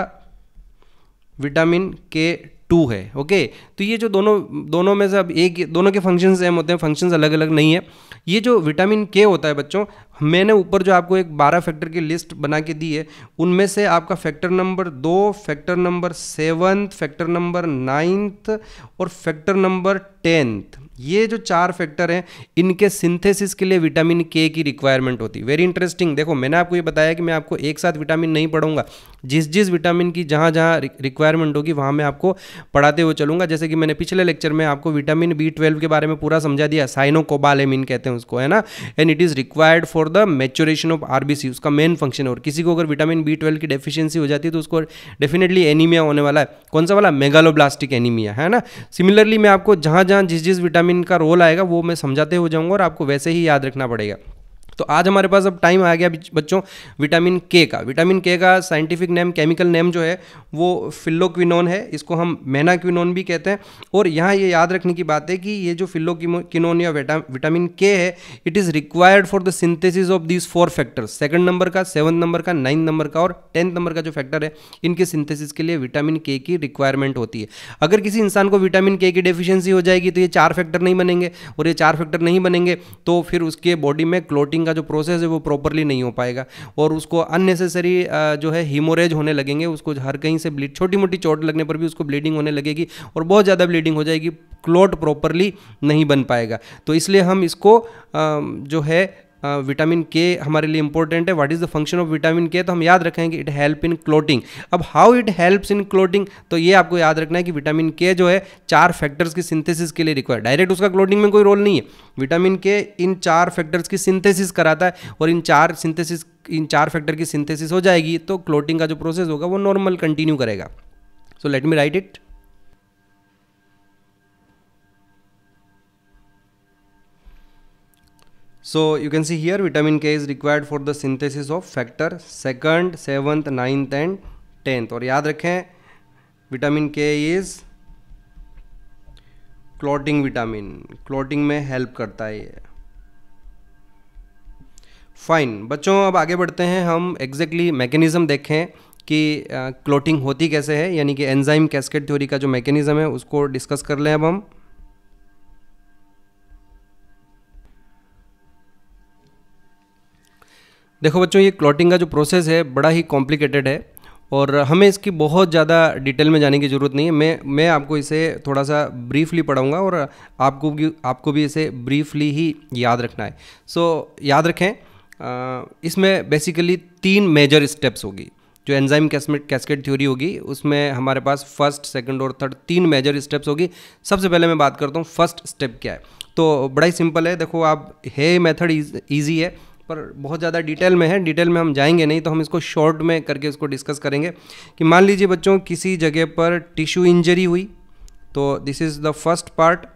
विटामिन K2 है। ओके, तो ये जो दोनों में से अब एक, दोनों के फंक्शंस सेम होते हैं, फंक्शंस अलग अलग नहीं है। ये जो विटामिन के होता है बच्चों, मैंने ऊपर जो आपको एक 12 फैक्टर की लिस्ट बना के दी है, उनमें से आपका factor number 2, factor number 7, factor number 9 और फैक्टर नंबर 10, ये जो 4 फैक्टर हैं, इनके सिंथेसिस के लिए विटामिन के की रिक्वायरमेंट होती है। Very interesting. देखो मैंने आपको ये बताया कि मैं आपको एक साथ विटामिन नहीं पढ़ूंगा, जिस विटामिन की जहाँ रिक्वायरमेंट होगी वहाँ मैं आपको पढ़ाते हुए चलूंगा। जैसे कि मैंने पिछले लेक्चर में आपको विटामिन B12 के बारे में पूरा समझा दिया, साइनोकोबालेमिन कहते हैं उसको, है ना, and it is required for the maturation of RBC, उसका मेन फंक्शन है। और किसी को अगर विटामिन B12 की डेफिशिएंसी हो जाती है तो उसको डेफिनेटली एनीमिया होने वाला है। कौन सा वाला? मेगालोब्लास्टिक एनीमिया, है ना। सिमिलरली मैं आपको जहाँ जिस विटामिन का रोल आएगा वो मैं समझाते हो जाऊंगा और आपको वैसे ही याद रखना पड़ेगा। तो आज हमारे पास अब टाइम आ गया बच्चों विटामिन के का। विटामिन के का साइंटिफिक नेम, केमिकल नेम जो है वो फिलोक्विनोन है, इसको हम मेनाक्विनोन भी कहते हैं। और यहाँ ये याद रखने की बात है कि ये जो फिलोक्विनोन या विटामिन के है, it is required for the synthesis of these 4 factors, 2nd number का, 7th नंबर का, 9th नंबर का और 10th नंबर का जो फैक्टर है, इनके सिंथेसिस के लिए विटामिन के की रिक्वायरमेंट होती है। अगर किसी इंसान को विटामिन के की डेफिशिएंसी हो जाएगी तो ये 4 फैक्टर नहीं बनेंगे, और ये 4 फैक्टर नहीं बनेंगे तो फिर उसके बॉडी में क्लोटिंग का जो प्रोसेस है वो प्रॉपरली नहीं हो पाएगा, और उसको अननेसेसरी जो है हीमोरेज होने लगेंगे, उसको हर कहीं से ब्लीड, छोटी मोटी चोट लगने पर भी उसको ब्लीडिंग होने लगेगी और बहुत ज़्यादा ब्लीडिंग हो जाएगी, क्लोट प्रॉपरली नहीं बन पाएगा। तो इसलिए हम इसको जो है विटामिन के हमारे लिए इंपॉर्टेंट है। What is the function of vitamin के? तो हम याद रखेंगे इट हेल्प इन क्लोटिंग। अब how it helps in clotting, तो ये आपको याद रखना है कि विटामिन के जो है 4 फैक्टर्स की सिंथेसिस के लिए रिक्वायर्ड, डायरेक्ट उसका क्लोटिंग में कोई रोल नहीं है। विटामिन के इन 4 फैक्टर्स की सिंथेसिस कराता है, और इन 4 फैक्टर की सिंथेसिस हो जाएगी तो क्लोटिंग का जो प्रोसेस होगा वो नॉर्मल कंटिन्यू करेगा। सो let me right it. So you can see here vitamin K is required for the synthesis of factor 2nd, 7th, 9th and 10th। और याद रखें vitamin K is clotting vitamin, clotting में help करता है ये। Fine बच्चों, अब आगे बढ़ते हैं, हम एग्जैक्टली मैकेनिज्म देखें कि क्लॉटिंग होती कैसे है, यानी कि एंजाइम कैस्केड थ्योरी का जो मैकेनिज्म है उसको डिस्कस कर लें अब हम। देखो बच्चों, ये क्लॉटिंग का जो प्रोसेस है बड़ा ही कॉम्प्लिकेटेड है और हमें इसकी बहुत ज़्यादा डिटेल में जाने की ज़रूरत नहीं है। मैं आपको इसे थोड़ा सा ब्रीफली पढ़ाऊंगा और आपको भी इसे ब्रीफली ही याद रखना है। याद रखें, इसमें बेसिकली 3 मेजर स्टेप्स होगी। जो एंजाइम कैस्केड थ्योरी होगी उसमें हमारे पास 1st, 2nd और 3rd 3 मेजर स्टेप्स होगी। सबसे पहले मैं बात करता हूँ 1st स्टेप क्या है। तो बड़ा ही सिंपल है, देखो आप, है मेथड ईजी है पर बहुत ज़्यादा डिटेल में है, डिटेल में हम जाएंगे नहीं, तो हम इसको शॉर्ट में करके इसको डिस्कस करेंगे। कि मान लीजिए बच्चों किसी जगह पर टिश्यू इंजरी हुई, तो this is the first part.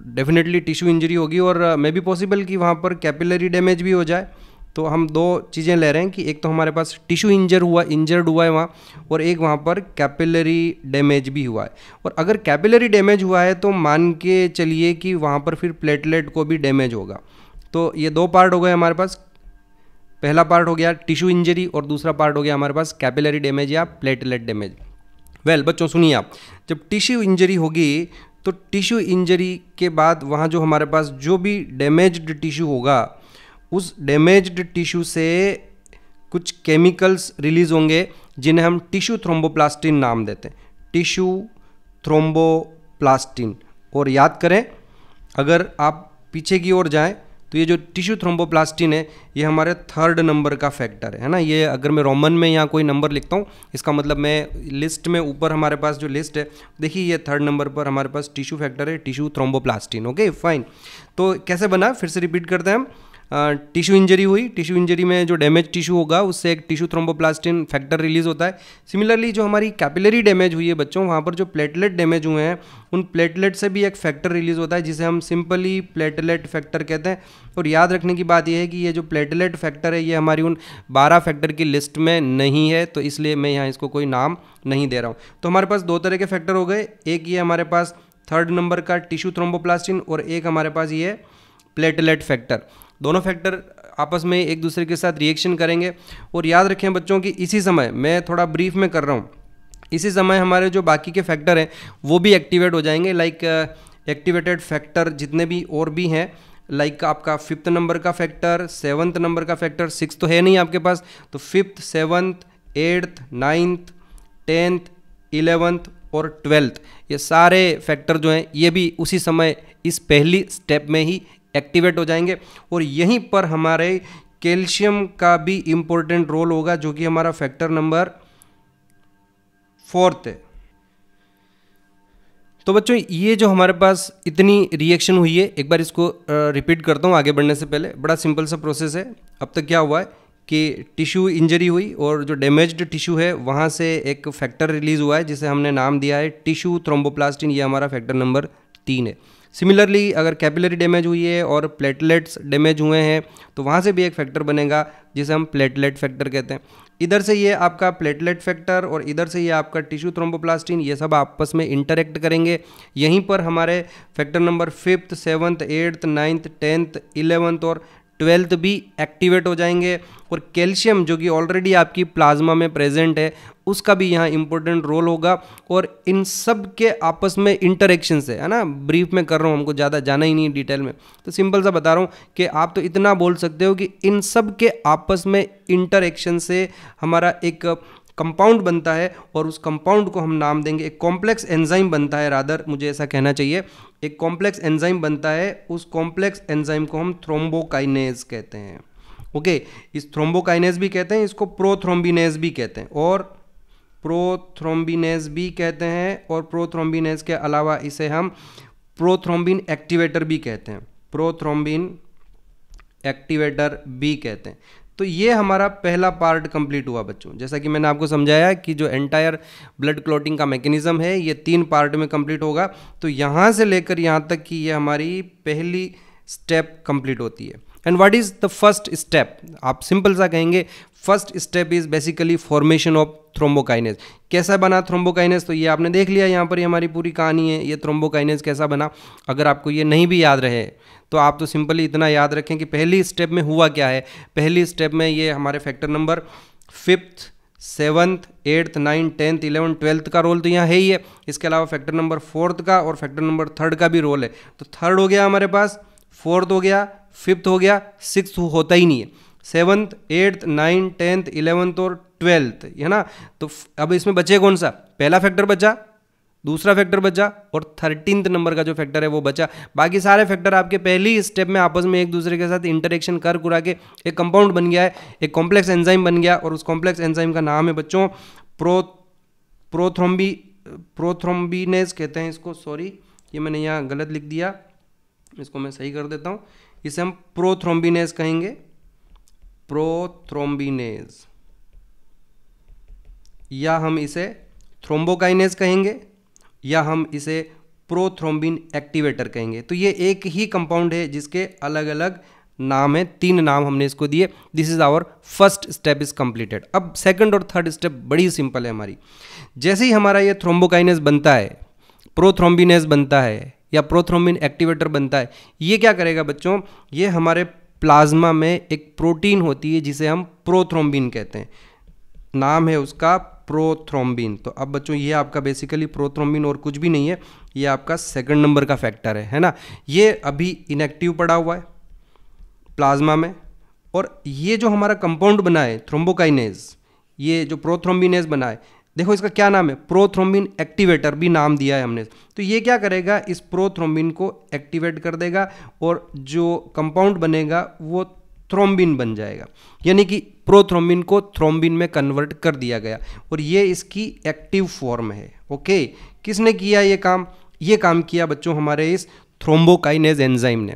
Definitely tissue injury होगी और मे बी पॉसिबल कि वहाँ पर कैपिलरी डैमेज भी हो जाए। तो हम 2 चीज़ें ले रहे हैं कि एक तो हमारे पास टिश्यू इंजर्ड हुआ है वहाँ, और एक वहाँ पर कैपिलरी डैमेज भी हुआ है। और अगर कैपिलरी डैमेज हुआ है तो मान के चलिए कि वहाँ पर फिर प्लेटलेट को भी डैमेज होगा। तो ये 2 पार्ट हो गए हमारे पास। पहला पार्ट हो गया टिश्यू इंजरी और दूसरा पार्ट हो गया हमारे पास कैपिलरी डैमेज या प्लेटलेट डैमेज। वेल बच्चों सुनिए आप, जब टिश्यू इंजरी होगी तो टिश्यू इंजरी के बाद वहाँ जो हमारे पास जो भी डैमेज्ड टिश्यू होगा, उस डैमेज्ड टिश्यू से कुछ केमिकल्स रिलीज होंगे जिन्हें हम टिश्यू थ्रोम्बोप्लास्टिन नाम देते हैं, टिश्यू थ्रोम्बोप्लास्टिन। और याद करें, अगर आप पीछे की ओर जाएं तो ये जो टिश्यू थ्रोम्बोप्लास्टिन है ये हमारे 3rd नंबर का फैक्टर है ना। ये अगर मैं रोमन में यहाँ कोई नंबर लिखता हूँ, इसका मतलब मैं लिस्ट में ऊपर हमारे पास जो लिस्ट है, देखिए ये 3rd नंबर पर हमारे पास टिश्यू फैक्टर है, टिश्यू थ्रोम्बोप्लास्टिन। Okay fine. तो कैसे बना, फिर से रिपीट करते हैं हम। टिश्यू इंजरी हुई, टिश्यू इंजरी में जो डैमेज टिश्यू होगा उससे एक टिश्यू थ्रोम्बोप्लास्टिन फैक्टर रिलीज होता है। सिमिलरली जो हमारी कैपिलरी डैमेज हुई है बच्चों, वहाँ पर जो प्लेटलेट डैमेज हुए हैं उन प्लेटलेट से भी एक फैक्टर रिलीज होता है जिसे हम सिंपली प्लेटलेट फैक्टर कहते हैं। और याद रखने की बात यह है कि ये जो प्लेटलेट फैक्टर है ये हमारी उन 12 फैक्टर की लिस्ट में नहीं है, तो इसलिए मैं यहाँ इसको कोई नाम नहीं दे रहा हूँ। तो हमारे पास 2 तरह के फैक्टर हो गए, एक ये हमारे पास 3rd नंबर का टिश्यू थ्रोम्बोप्लास्टिन और एक हमारे पास ये प्लेटलेट फैक्टर। दोनों फैक्टर आपस में एक दूसरे के साथ रिएक्शन करेंगे। और याद रखें बच्चों कि इसी समय, मैं थोड़ा ब्रीफ में कर रहा हूँ, इसी समय हमारे जो बाकी के फैक्टर हैं वो भी एक्टिवेट हो जाएंगे। लाइक एक्टिवेटेड फैक्टर जितने भी और भी हैं, लाइक आपका 5th नंबर का फैक्टर, 7th नंबर का फैक्टर, 6 तो है नहीं आपके पास, तो 5th, 7th, 8th, 9th, 10th, 11th और 12th, ये सारे फैक्टर जो हैं ये भी उसी समय इस पहली स्टेप में ही एक्टिवेट हो जाएंगे। और यहीं पर हमारे कैल्शियम का भी इम्पोर्टेंट रोल होगा, जो कि हमारा फैक्टर नंबर 4th है। तो बच्चों ये जो हमारे पास इतनी रिएक्शन हुई है, एक बार इसको रिपीट करता हूँ आगे बढ़ने से पहले। बड़ा सिंपल सा प्रोसेस है। अब तक क्या हुआ है कि टिश्यू इंजरी हुई और जो डैमेज्ड टिश्यू है वहाँ से एक फैक्टर रिलीज हुआ है जिसे हमने नाम दिया है टिश्यू थ्रोम्बोप्लास्टिन, ये हमारा फैक्टर नंबर 3 है। सिमिलरली अगर कैपिलरी डैमेज हुई है और प्लेटलेट्स डैमेज हुए हैं तो वहाँ से भी एक फैक्टर बनेगा जिसे हम प्लेटलेट फैक्टर कहते हैं। इधर से ये आपका प्लेटलेट फैक्टर और इधर से ये आपका टिश्यू थ्रोम्बोप्लास्टिन, ये सब आपस में इंटरेक्ट करेंगे। यहीं पर हमारे factor number 5th, 7th, 8th, 9th, 10th, 11th और 12th भी एक्टिवेट हो जाएंगे। और कैल्शियम जो कि ऑलरेडी आपकी प्लाज्मा में प्रेजेंट है उसका भी यहाँ इंपॉर्टेंट रोल होगा। और इन सब के आपस में इंटरेक्शन से, है ना, ब्रीफ में कर रहा हूँ, हमको ज़्यादा जाना ही नहीं डिटेल में, तो सिंपल सा बता रहा हूँ कि आप तो इतना बोल सकते हो कि इन सब के आपस में इंटरेक्शन से हमारा एक कंपाउंड बनता है और उस कंपाउंड को हम नाम देंगे, एक कॉम्प्लेक्स एंजाइम बनता है, रादर मुझे ऐसा कहना चाहिए, एक कॉम्प्लेक्स एंजाइम बनता है। उस कॉम्प्लेक्स एंजाइम को हम थ्रोम्बोकाइनेज कहते हैं। ओके, इस थ्रोम्बोकाइनेज भी कहते हैं, इसको प्रोथ्रोम्बिनेज भी कहते हैं और प्रोथ्रोम्बिनेज भी कहते हैं। और प्रोथ्रोम्बिनेज के अलावा इसे हम प्रोथ्रोम्बिन एक्टिवेटर भी कहते हैं, प्रोथ्रोम्बिन एक्टिवेटर भी कहते हैं। तो ये हमारा पहला पार्ट कंप्लीट हुआ बच्चों। जैसा कि मैंने आपको समझाया कि जो एंटायर ब्लड क्लॉटिंग का मैकेनिज्म है ये 3 पार्ट में कंप्लीट होगा। तो यहाँ से लेकर यहाँ तक कि ये हमारी पहली स्टेप कंप्लीट होती है। And what is the first step? आप सिंपल सा कहेंगे first step is basically formation of thrombokinase. कैसा बना थ्रोम्बोकाइनेज? तो ये आपने देख लिया, यहाँ पर हमारी पूरी कहानी है, ये थ्रोम्बोकाइनेज कैसा बना। अगर आपको ये नहीं भी याद रहे तो आप तो सिंपली इतना याद रखें कि पहली स्टेप में हुआ क्या है। पहली स्टेप में ये हमारे factor number 5th, 7th, 8th, 9th, 10th, 11th, 12th का रोल तो यहाँ है ही है। इसके अलावा फैक्टर नंबर 4th का और फैक्टर नंबर 3rd का भी रोल है। तो 3rd हो गया हमारे पास, 4th हो गया, 5th हो गया, 6th होता ही नहीं है। 7th, 8th, 9th, 10th, 11th और 12th, है ना। तो अब इसमें बचे कौन सा? पहला फैक्टर बचा, दूसरा फैक्टर बचा और 13th नंबर का जो फैक्टर है वो बचा। बाकी सारे फैक्टर आपके पहली स्टेप में आपस में एक दूसरे के साथ इंटरेक्शन कर कुरा के एक कंपाउंड बन गया है, एक कॉम्प्लेक्स एंजाइम बन गया। और उस कॉम्प्लेक्स एंजाइम का नाम है बच्चों प्रोथ्रोम्बिनेज कहते हैं इसको। सॉरी, ये मैंने यहाँ गलत लिख दिया, इसको मैं सही कर देता हूँ। इसे हम प्रोथ्रोम्बिनेज कहेंगे, प्रोथ्रोम्बिनेज, या हम इसे थ्रोम्बोकाइनेज कहेंगे, या हम इसे प्रोथ्रोम्बिन एक्टिवेटर कहेंगे। तो ये एक ही कंपाउंड है जिसके अलग अलग नाम है, 3 नाम हमने इसको दिए। This is our first step is completed. अब सेकंड और थर्ड स्टेप बड़ी सिंपल है हमारी। जैसे ही हमारा ये थ्रोम्बोकाइनेज बनता है, प्रोथ्रोम्बिनेज बनता है या प्रोथ्रोम्बिन एक्टिवेटर बनता है, ये क्या करेगा बच्चों? ये हमारे प्लाज्मा में एक प्रोटीन होती है जिसे हम प्रोथ्रोम्बिन कहते हैं, नाम है उसका प्रोथ्रोम्बिन। तो अब बच्चों ये आपका बेसिकली प्रोथ्रोम्बिन और कुछ भी नहीं है, ये आपका सेकंड नंबर का फैक्टर है ना। ये अभी इनएक्टिव पड़ा हुआ है प्लाज्मा में, और ये जो हमारा कंपाउंड बना है थ्रोम्बोकाइनेज, ये जो प्रोथ्रोम्बिनेज बना है, देखो इसका क्या नाम है, प्रोथ्रोम्बिन एक्टिवेटर भी नाम दिया है हमने। तो ये क्या करेगा, इस प्रोथ्रोम्बिन को एक्टिवेट कर देगा और जो कंपाउंड बनेगा वो थ्रोम्बिन बन जाएगा, यानी कि प्रोथ्रोम्बिन को थ्रोम्बिन में कन्वर्ट कर दिया गया, और ये इसकी एक्टिव फॉर्म है। ओके, किसने किया ये काम? ये काम किया बच्चों हमारे इस थ्रोम्बोकाइनेज एंजाइम ने,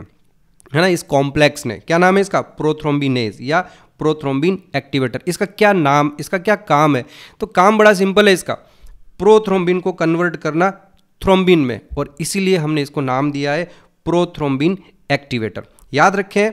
है ना, इस कॉम्प्लेक्स ने। क्या नाम है इसका? प्रोथ्रोम्बिनेज या प्रोथ्रोम्बिन एक्टिवेटर। इसका क्या नाम, इसका क्या काम है? तो काम बड़ा सिंपल है इसका, प्रोथ्रोम्बिन को कन्वर्ट करना थ्रोम्बिन में, और इसीलिए हमने इसको नाम दिया है प्रोथ्रोम्बिन एक्टिवेटर। याद रखें,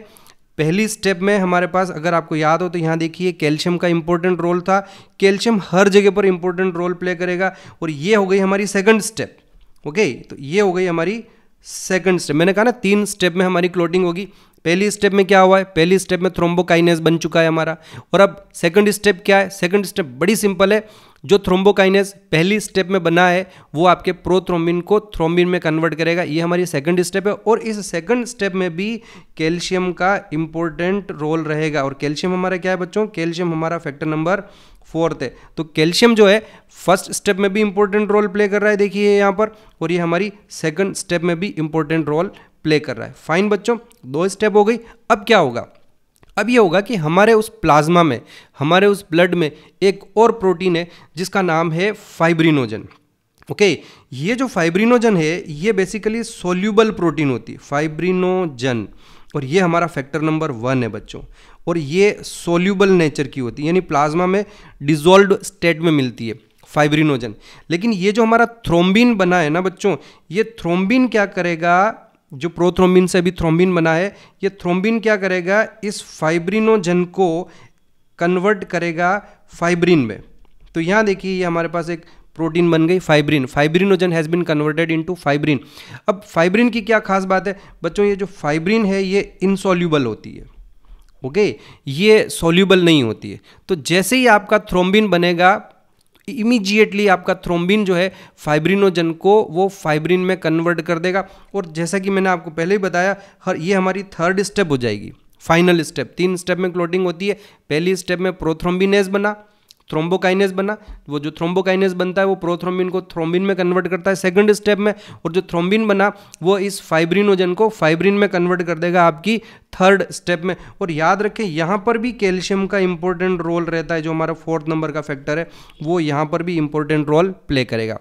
पहली स्टेप में हमारे पास, अगर आपको याद हो तो यहाँ देखिए कैल्शियम का इंपॉर्टेंट रोल था। कैल्शियम हर जगह पर इंपॉर्टेंट रोल प्ले करेगा, और ये हो गई हमारी सेकंड स्टेप। ओके, तो ये हो गई हमारी सेकंड स्टेप। मैंने कहा ना 3 स्टेप में हमारी क्लोटिंग होगी। पहली स्टेप में क्या हुआ है? पहली स्टेप में थ्रोम्बोकाइनेज बन चुका है हमारा, और अब सेकंड स्टेप क्या है? सेकंड स्टेप बड़ी सिंपल है, जो थ्रोम्बोकाइनेज पहली स्टेप में बना है वो आपके प्रोथ्रोम्बिन को थ्रोम्बिन में कन्वर्ट करेगा। ये हमारी सेकंड स्टेप है, और इस सेकंड स्टेप में भी कैल्शियम का इंपॉर्टेंट रोल रहेगा। और कैल्शियम हमारा क्या है बच्चों? कैल्शियम हमारा फैक्टर नंबर 4 है। तो कैल्शियम जो है फर्स्ट स्टेप में भी इंपॉर्टेंट रोल प्ले कर रहा है, देखिए यहाँ पर, और ये हमारी सेकंड स्टेप में भी इंपॉर्टेंट रोल प्ले कर रहा है। फाइन बच्चों, 2 स्टेप हो गई। अब क्या होगा? अब ये होगा कि हमारे उस प्लाज्मा में, हमारे उस ब्लड में एक और प्रोटीन है जिसका नाम है फाइब्रिनोजन। ओके, ये जो फाइब्रिनोजन है ये बेसिकली सोल्यूबल प्रोटीन होती है, फाइब्रिनोजन, और ये हमारा फैक्टर नंबर 1 है बच्चों, और ये सोल्यूबल नेचर की होती है, यानी प्लाज्मा में डिसॉल्व्ड स्टेट में मिलती है फाइब्रिनोजन। लेकिन ये जो हमारा थ्रोम्बिन बना है ना बच्चों, ये थ्रोम्बिन क्या करेगा, जो प्रोथ्रोम्बिन से भी थ्रोम्बिन बना है, ये थ्रोम्बिन क्या करेगा, इस फाइब्रिनोजन को कन्वर्ट करेगा फाइब्रिन में। तो यहाँ देखिए ये हमारे पास एक प्रोटीन बन गई fibrin, fibrinogen has been converted into fibrin. अब फाइब्रिन की क्या खास बात है बच्चों? ये जो फाइब्रिन है ये इनसॉल्यूबल होती है। ओके, ये सॉल्यूबल नहीं होती है। तो जैसे ही आपका थ्रोम्बिन बनेगा, इमीजिएटली आपका थ्रोम्बिन जो है फाइब्रिनोजन को वो फाइब्रिन में कन्वर्ट कर देगा। और जैसा कि मैंने आपको पहले ही बताया, ये हमारी थर्ड स्टेप हो जाएगी, फाइनल स्टेप। 3 स्टेप में क्लोटिंग होती है। पहली स्टेप में प्रोथ्रोम्बिनेज बना, थ्रोम्बोकाइनेज बना, वो जो थ्रोम्बोकाइनेज बनता है वो प्रोथ्रोम्बिन को थ्रोम्बिन में कन्वर्ट करता है सेकंड स्टेप में, और जो थ्रोम्बिन बना वो इस फाइब्रिनोजन को फाइब्रिन में कन्वर्ट कर देगा आपकी थर्ड स्टेप में। और याद रखें यहाँ पर भी कैल्शियम का इंपॉर्टेंट रोल रहता है, जो हमारा 4th नंबर का फैक्टर है वो यहाँ पर भी इंपॉर्टेंट रोल प्ले करेगा,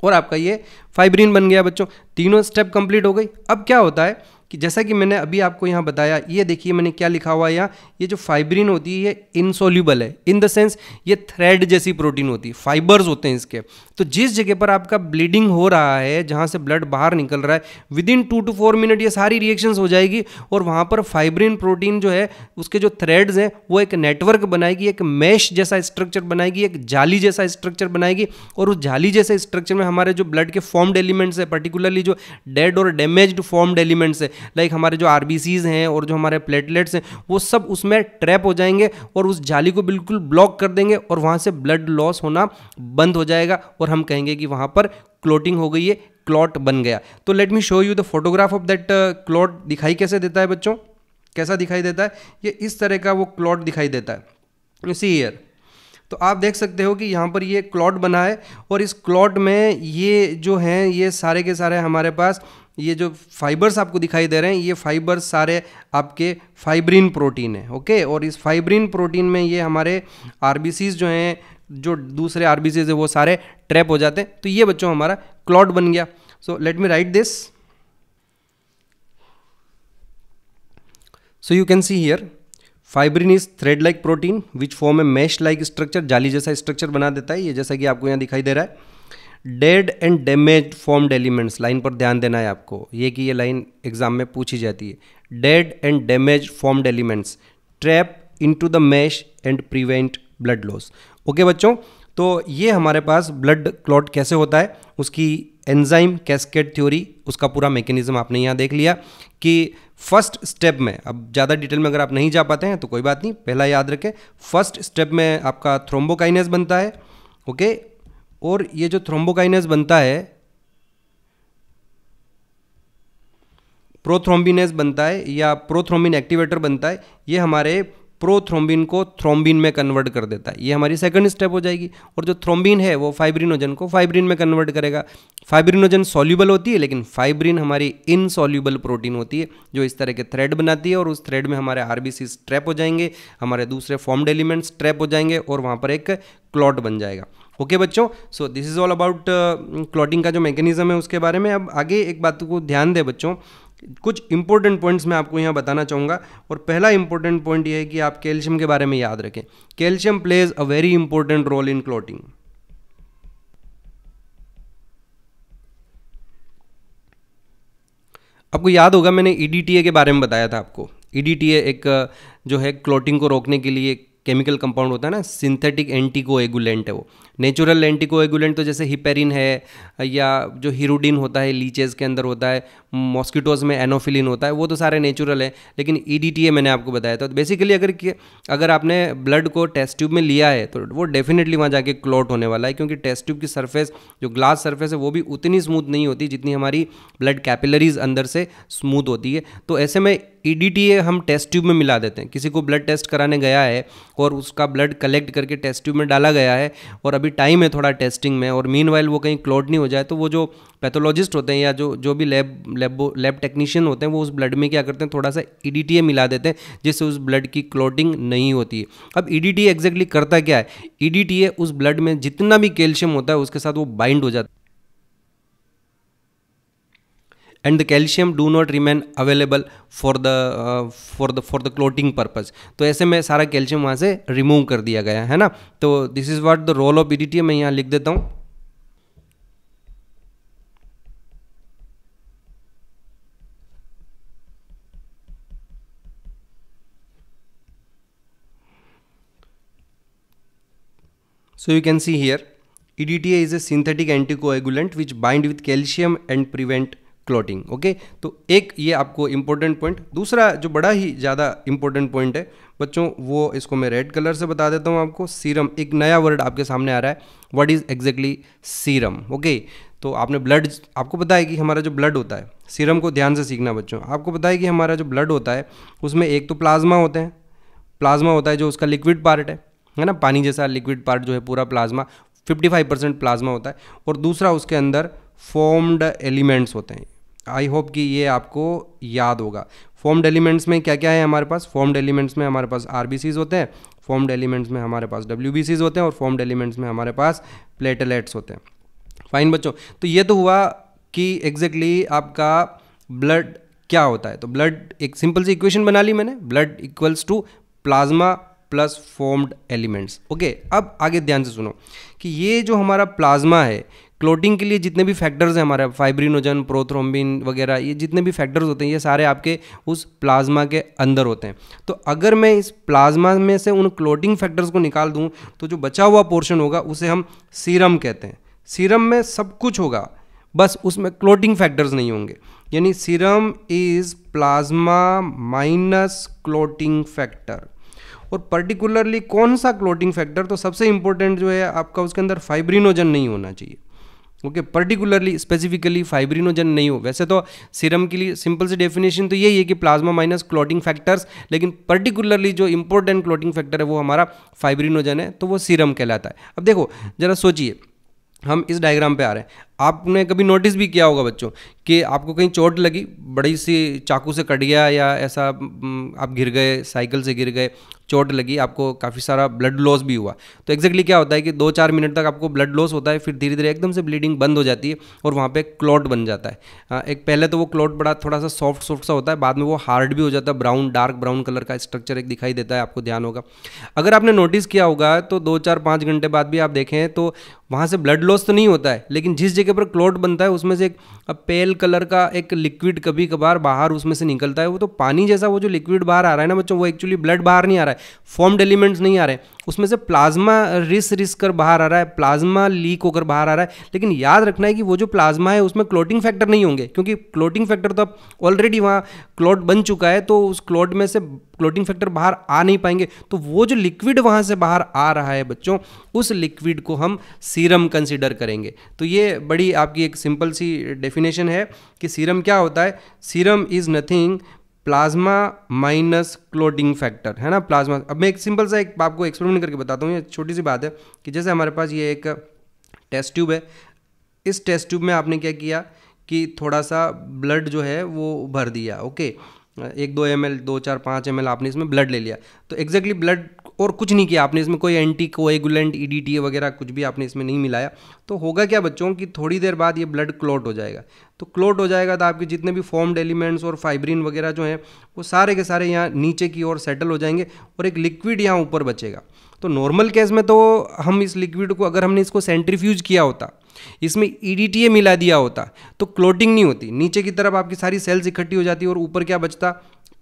और आपका ये फाइब्रिन बन गया बच्चों। तीनों स्टेप कंप्लीट हो गई। अब क्या होता है कि जैसा कि मैंने अभी आपको यहाँ बताया, ये देखिए मैंने क्या लिखा हुआ है यहाँ, ये जो फाइब्रिन होती है ये इनसॉल्यूबल है, इन द सेंस ये थ्रेड जैसी प्रोटीन होती है, फाइबर्स होते हैं इसके। तो जिस जगह पर आपका ब्लीडिंग हो रहा है, जहाँ से ब्लड बाहर निकल रहा है, विदिन 2 to 4 मिनट ये सारी रिएक्शंस हो जाएगी, और वहाँ पर फाइब्रिन प्रोटीन जो है उसके जो थ्रेड्स हैं वो एक नेटवर्क बनाएगी, एक मैश जैसा स्ट्रक्चर बनाएगी, एक जाली जैसा स्ट्रक्चर बनाएगी, और उस जाली जैसे स्ट्रक्चर में हमारे जो ब्लड के फॉर्म्ड एलिमेंट्स है, पर्टिकुलरली जो डेड और डैमेज्ड फॉर्म्ड एलिमेंट्स है, लाइक हमारे जो आरबीसीज हैं और जो हमारे प्लेटलेट्स हैं, वो सब उसमें ट्रैप हो जाएंगे और उस जाली को बिल्कुल ब्लॉक कर देंगे, और वहाँ से ब्लड लॉस होना बंद हो जाएगा, और हम कहेंगे कि वहाँ पर क्लोटिंग हो गई है, क्लॉट बन गया। तो let me show you the photograph of that clot. दिखाई कैसे देता है बच्चों? कैसा दिखाई देता है? ये इस तरह का वो क्लॉट दिखाई देता है, यू सी हियर। तो आप देख सकते हो कि यहाँ पर ये क्लॉट बना है, और इस क्लॉट में ये जो हैं ये सारे के सारे हमारे पास ये जो फाइबर्स आपको दिखाई दे रहे हैं, ये फाइबर्स सारे आपके फाइब्रिन प्रोटीन है। ओके, और इस फाइब्रिन प्रोटीन में ये हमारे आरबीसीज जो हैं, जो दूसरे आरबीसीज है, वो सारे ट्रैप हो जाते हैं। तो ये बच्चों हमारा क्लॉट बन गया। So let me write this. So you can see here, fibrin is thread like protein which form a mesh like structure, जाली जैसा स्ट्रक्चर बना देता है ये, जैसा कि आपको यहाँ दिखाई दे रहा है। Dead and damaged formed elements, line पर ध्यान देना है आपको, ये कि ये लाइन एग्जाम में पूछी जाती है। Dead and damaged formed elements trap into the mash and prevent blood loss. Okay बच्चों, तो ये हमारे पास ब्लड क्लॉट कैसे होता है, उसकी एंजाइम कैस्केड थ्योरी, उसका पूरा मैकेनिज्म आपने यहाँ देख लिया कि फर्स्ट स्टेप में, अब ज़्यादा डिटेल में अगर आप नहीं जा पाते हैं तो कोई बात नहीं, पहला याद रखें, फर्स्ट स्टेप में आपका थ्रोम्बोकाइनेज बनता है, ओके। और ये जो थ्रोम्बोकाइनेज बनता है, प्रोथ्रोम्बिनेज बनता है या प्रोथ्रोम्बिन एक्टिवेटर बनता है, ये हमारे प्रोथ्रोम्बिन को थ्रोम्बिन में कन्वर्ट कर देता है। ये हमारी सेकंड स्टेप हो जाएगी। और जो थ्रोम्बिन है वो फाइब्रिनोजन को फाइब्रिन में कन्वर्ट करेगा। फाइब्रिनोजन सॉल्यूबल होती है, लेकिन फाइब्रिन हमारी इनसॉल्यूबल प्रोटीन होती है जो इस तरह के थ्रेड बनाती है, और उस थ्रेड में हमारे आरबीसी ट्रैप हो जाएंगे, हमारे दूसरे फॉर्म्ड एलिमेंट्स ट्रैप हो जाएंगे और वहाँ पर एक क्लॉट बन जाएगा। ओके बच्चों, so this is all about clotting का जो मैकेनिज्म है उसके बारे में। अब आगे एक बात को ध्यान दें बच्चों, कुछ इंपॉर्टेंट पॉइंट्स मैं आपको यहाँ बताना चाहूँगा। और पहला इंपॉर्टेंट पॉइंट ये है कि आप कैल्शियम के बारे में याद रखें। Calcium plays a very important role in clotting. आपको याद होगा मैंने ईडीटीए के बारे में बताया था आपको। ईडीटीए एक जो है क्लॉटिंग को रोकने के लिए केमिकल कंपाउंड होता है ना, सिंथेटिक एंटीकोएगुलेंट है वो। नेचुरल एंटीकोएगुलेंट तो जैसे हिपेरिन है, या जो हिरुडिन होता है लीचेस के अंदर होता है, मॉस्किटोज में एनोफिलिन होता है, वो तो सारे नेचुरल है। लेकिन ईडीटीए मैंने आपको बताया था। तो बेसिकली अगर आपने ब्लड को टेस्ट ट्यूब में लिया है तो वो डेफिनेटली वहाँ जाके क्लॉट होने वाला है, क्योंकि टेस्ट ट्यूब की सरफेस जो ग्लास सरफेस है वो भी उतनी स्मूथ नहीं होती जितनी हमारी ब्लड कैपिलरीज अंदर से स्मूथ होती है। तो ऐसे में ईडीटीए हम टेस्ट ट्यूब में मिला देते हैं। किसी को ब्लड टेस्ट कराने गया है और उसका ब्लड कलेक्ट करके टेस्ट ट्यूब में डाला गया है और अभी टाइम है थोड़ा टेस्टिंग में, और मीनवाइल वो कहीं क्लॉट नहीं हो जाए, तो वो जो पैथोलॉजिस्ट होते हैं या जो भी लैब टेक्नीशियन होते हैं वो उस ब्लड में क्या करते हैं, थोड़ा सा ईडीटीए मिला देते हैं, जिससे उस ब्लड की क्लॉटिंग नहीं होती है। अब ईडीटीए एग्जैक्टली करता क्या है? ईडीटीए उस ब्लड में जितना भी कैल्शियम होता है उसके साथ वो बाइंड हो जाता है, and the calcium do not remain available for the clotting purpose। तो ऐसे में सारा कैल्शियम वहाँ से रिमूव कर दिया गया है ना। तो this is what the role of EDTA. मैं यहाँ लिख देता हूँ। So you can see here, EDTA is a synthetic anticoagulant which bind with calcium and prevent clotting. Okay, तो एक ये आपको इंपॉर्टेंट पॉइंट। दूसरा जो बड़ा ही ज़्यादा इंपॉर्टेंट पॉइंट है बच्चों, वो इसको मैं रेड कलर से बता देता हूँ आपको। सीरम, एक नया वर्ड आपके सामने आ रहा है। What is exactly serum? Okay, तो आपने ब्लड, आपको पता है कि हमारा जो ब्लड होता है, सीरम को ध्यान से सीखना बच्चों। आपको पता है कि हमारा जो ब्लड होता है उसमें एक तो प्लाज्मा होते हैं, प्लाज्मा होता है जो उसका लिक्विड पार्ट है ना, पानी जैसा लिक्विड पार्ट जो है पूरा प्लाज्मा, 55% प्लाज्मा होता है। और दूसरा उसके अंदर फॉर्म्ड एलिमेंट्स होते हैं। आई होप कि ये आपको याद होगा। फॉर्म्ड एलिमेंट्स में क्या क्या है हमारे पास? फॉर्म्ड एलिमेंट्स में हमारे पास आरबीसीज होते हैं, फॉर्म्ड एलिमेंट्स में हमारे पास डब्ल्यूबीसीज होते हैं, और फॉर्म्ड एलिमेंट्स में हमारे पास प्लेटलेट्स होते हैं। फाइन बच्चों, तो ये तो हुआ कि एग्जैक्टली आपका ब्लड क्या होता है। तो ब्लड, एक सिंपल सी इक्वेशन बना ली मैंने, blood equals to plasma plus formed elements. Okay, अब आगे ध्यान से सुनो कि ये जो हमारा प्लाज्मा है, क्लॉटिंग के लिए जितने भी फैक्टर्स हैं हमारे, फाइब्रिनोजन, प्रोथ्रोम्बिन वगैरह, ये जितने भी फैक्टर्स होते हैं ये सारे आपके उस प्लाज्मा के अंदर होते हैं। तो अगर मैं इस प्लाज्मा में से उन क्लॉटिंग फैक्टर्स को निकाल दूं तो जो बचा हुआ पोर्शन होगा उसे हम सीरम कहते हैं। सीरम में सब कुछ होगा, बस उसमें क्लॉटिंग फैक्टर्स नहीं होंगे। यानी serum is plasma minus clotting factor. और पर्टिकुलरली कौन सा क्लॉटिंग फैक्टर? तो सबसे इंपॉर्टेंट जो है आपका, उसके अंदर फाइब्रिनोजन नहीं होना चाहिए। ओके, पर्टिकुलरली स्पेसिफिकली फाइब्रिनोजन नहीं हो। वैसे तो सीरम के लिए सिंपल सी डेफिनेशन तो यही है कि प्लाज्मा माइनस क्लॉटिंग फैक्टर्स, लेकिन पर्टिकुलरली जो इंपॉर्टेंट क्लॉटिंग फैक्टर है वो हमारा फाइब्रिनोजन है, तो वो सीरम कहलाता है। अब देखो जरा सोचिए, हम इस डायग्राम पे आ रहे हैं। आपने कभी नोटिस भी किया होगा बच्चों कि आपको कहीं चोट लगी, बड़ी सी चाकू से कट गया, या ऐसा आप गिर गए, साइकिल से गिर गए, चोट लगी, आपको काफ़ी सारा ब्लड लॉस भी हुआ। तो एग्जैक्टली क्या होता है कि 2-4 मिनट तक आपको ब्लड लॉस होता है, फिर धीरे धीरे एकदम से ब्लीडिंग बंद हो जाती है और वहाँ पे क्लॉट बन जाता है। एक पहले तो वो क्लॉट बड़ा थोड़ा सा सॉफ्ट सा होता है, बाद में वो हार्ड भी हो जाता है, ब्राउन, डार्क ब्राउन कलर का स्ट्रक्चर एक दिखाई देता है, आपको ध्यान होगा। अगर आपने नोटिस किया होगा तो 2-4-5 घंटे बाद भी आप देखें तो वहाँ से ब्लड लॉस तो नहीं होता है, लेकिन जिस जगह पर क्लॉट बनता है उसमें से एक पेल कलर का एक लिक्विड कभी कभार बाहर उसमें से निकलता है। वो तो पानी जैसा वो जो लिक्विड बाहर आ रहा है ना बच्चों, वो एक्चुअली ब्लड बाहर नहीं आ रहा है, फॉर्म्ड एलिमेंट्स नहीं आ रहे हैं, उसमें से प्लाज्मा रिस कर बाहर आ रहा है, प्लाज्मा लीक होकर बाहर आ रहा है। लेकिन याद रखना है कि वो जो प्लाज्मा है उसमें क्लोटिंग फैक्टर नहीं होंगे, क्योंकि क्लोटिंग फैक्टर तो अब ऑलरेडी वहाँ क्लॉट बन चुका है, तो उस क्लॉट में से क्लोटिंग फैक्टर बाहर आ नहीं पाएंगे। तो वो जो लिक्विड वहाँ से बाहर आ रहा है बच्चों, उस लिक्विड को हम सीरम कंसिडर करेंगे। तो ये बड़ी आपकी एक सिंपल सी डेफिनेशन है कि सीरम क्या होता है। Serum is nothing plasma minus clotting factor, है ना, प्लाज्मा। अब मैं एक सिंपल सा एक आपको एक्सपेरिमेंट करके बताता हूँ, ये छोटी सी बात है कि जैसे हमारे पास ये एक टेस्ट ट्यूब है, इस टेस्ट ट्यूब में आपने क्या किया कि थोड़ा सा ब्लड जो है वो भर दिया, ओके, 1-2 ml 2-4-5 ml आपने इसमें ब्लड ले लिया। तो एग्जैक्टली ब्लड और कुछ नहीं किया आपने, इसमें कोई एंटी कोएगुलेंट EDTA वगैरह कुछ भी आपने इसमें नहीं मिलाया। तो होगा क्या बच्चों कि थोड़ी देर बाद ये ब्लड क्लॉट हो जाएगा। तो क्लॉट हो जाएगा तो आपके जितने भी फॉर्म्ड एलिमेंट्स और फाइब्रिन वगैरह जो हैं वो सारे के सारे यहाँ नीचे की ओर सेटल हो जाएंगे और एक लिक्विड यहाँ ऊपर बचेगा। तो नॉर्मल केस में तो हम इस लिक्विड को, अगर हमने इसको सेंट्रीफ्यूज किया होता, इसमें EDTA मिला दिया होता, तो क्लोटिंग नहीं होती, नीचे की तरफ आपकी सारी सेल्स इकट्ठी हो जाती और ऊपर क्या बचता,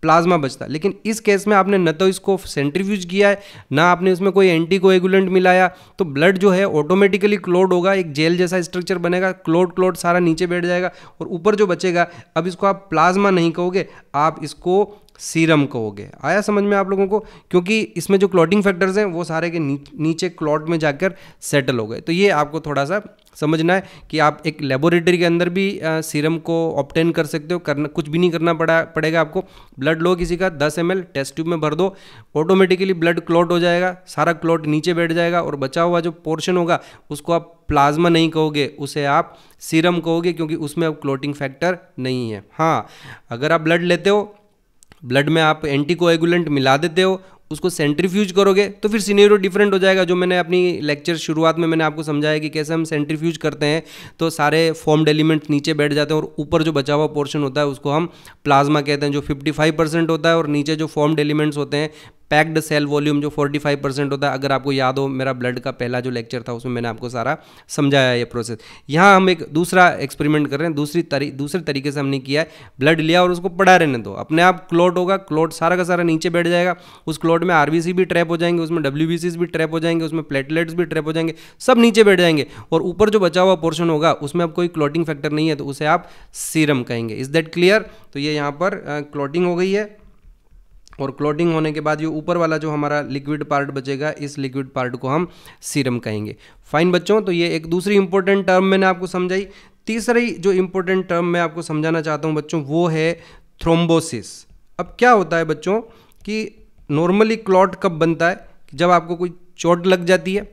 प्लाज्मा बचता। लेकिन इस केस में आपने न तो इसको सेंट्रीफ्यूज किया है, ना आपने उसमें कोई एंटीकोएगुलेंट मिलाया, तो ब्लड जो है ऑटोमेटिकली क्लोट होगा, एक जेल जैसा स्ट्रक्चर बनेगा, क्लोट सारा नीचे बैठ जाएगा और ऊपर जो बचेगा, अब इसको आप प्लाज्मा नहीं कहोगे, आप इसको सीरम कहोगे। आया समझ में आप लोगों को, क्योंकि इसमें जो क्लॉटिंग फैक्टर्स हैं वो सारे के नीचे क्लॉट में जाकर सेटल हो गए। तो ये आपको थोड़ा सा समझना है कि आप एक लेबोरेटरी के अंदर भी सीरम को ऑब्टेन कर सकते हो, करना कुछ भी नहीं करना पड़ेगा आपको। ब्लड लो किसी का 10 ml टेस्ट ट्यूब में भर दो, ऑटोमेटिकली ब्लड क्लॉट हो जाएगा, सारा क्लॉट नीचे बैठ जाएगा और बचा हुआ जो पोर्शन होगा उसको आप प्लाज्मा नहीं कहोगे, उसे आप सीरम कहोगे, क्योंकि उसमें अब क्लॉटिंग फैक्टर नहीं है। हाँ, अगर आप ब्लड लेते हो, ब्लड में आप एंटीकोएगुलेंट मिला देते हो, उसको सेंट्रीफ्यूज करोगे, तो फिर सिनेरियो डिफरेंट हो जाएगा। जो मैंने अपनी लेक्चर शुरुआत में मैंने आपको समझाया कि कैसे हम सेंट्रीफ्यूज करते हैं, तो सारे फॉर्म्ड एलिमेंट्स नीचे बैठ जाते हैं और ऊपर जो बचा हुआ पोर्शन होता है उसको हम प्लाज्मा कहते हैं, जो 55% होता है, और नीचे जो फॉर्म्ड एलिमेंट्स होते हैं, पैक्ड सेल वॉल्यूम जो 45% होता है। अगर आपको याद हो, मेरा ब्लड का पहला जो लेक्चर था उसमें मैंने आपको सारा समझाया ये प्रोसेस। यहाँ हम एक दूसरा एक्सपेरिमेंट कर रहे हैं, दूसरे तरीके से हमने किया है। ब्लड लिया और उसको पड़ा रहने दो, अपने आप क्लॉट होगा, क्लॉट सारा का सारा नीचे बैठ जाएगा, उस क्लॉट में RBC भी ट्रैप हो जाएंगे, उसमें WBCs भी ट्रैप हो जाएंगे, उसमें प्लेटलेट्स भी ट्रैप हो जाएंगे, सब नीचे बैठ जाएंगे, और ऊपर जो बचा हुआ पोर्शन होगा उसमें अब कोई क्लॉटिंग फैक्टर नहीं है, तो उसे आप सीरम कहेंगे। Is that clear? तो ये यहाँ पर क्लॉटिंग हो गई है, और क्लॉटिंग होने के बाद ये ऊपर वाला जो हमारा लिक्विड पार्ट बचेगा, इस लिक्विड पार्ट को हम सीरम कहेंगे। फाइन बच्चों, तो ये एक दूसरी इंपॉर्टेंट टर्म मैंने आपको समझाई। तीसरी जो इंपॉर्टेंट टर्म मैं आपको समझाना चाहता हूँ बच्चों, वो है थ्रोम्बोसिस। अब क्या होता है बच्चों कि नॉर्मली क्लॉट कब बनता है? जब आपको कोई चोट लग जाती है,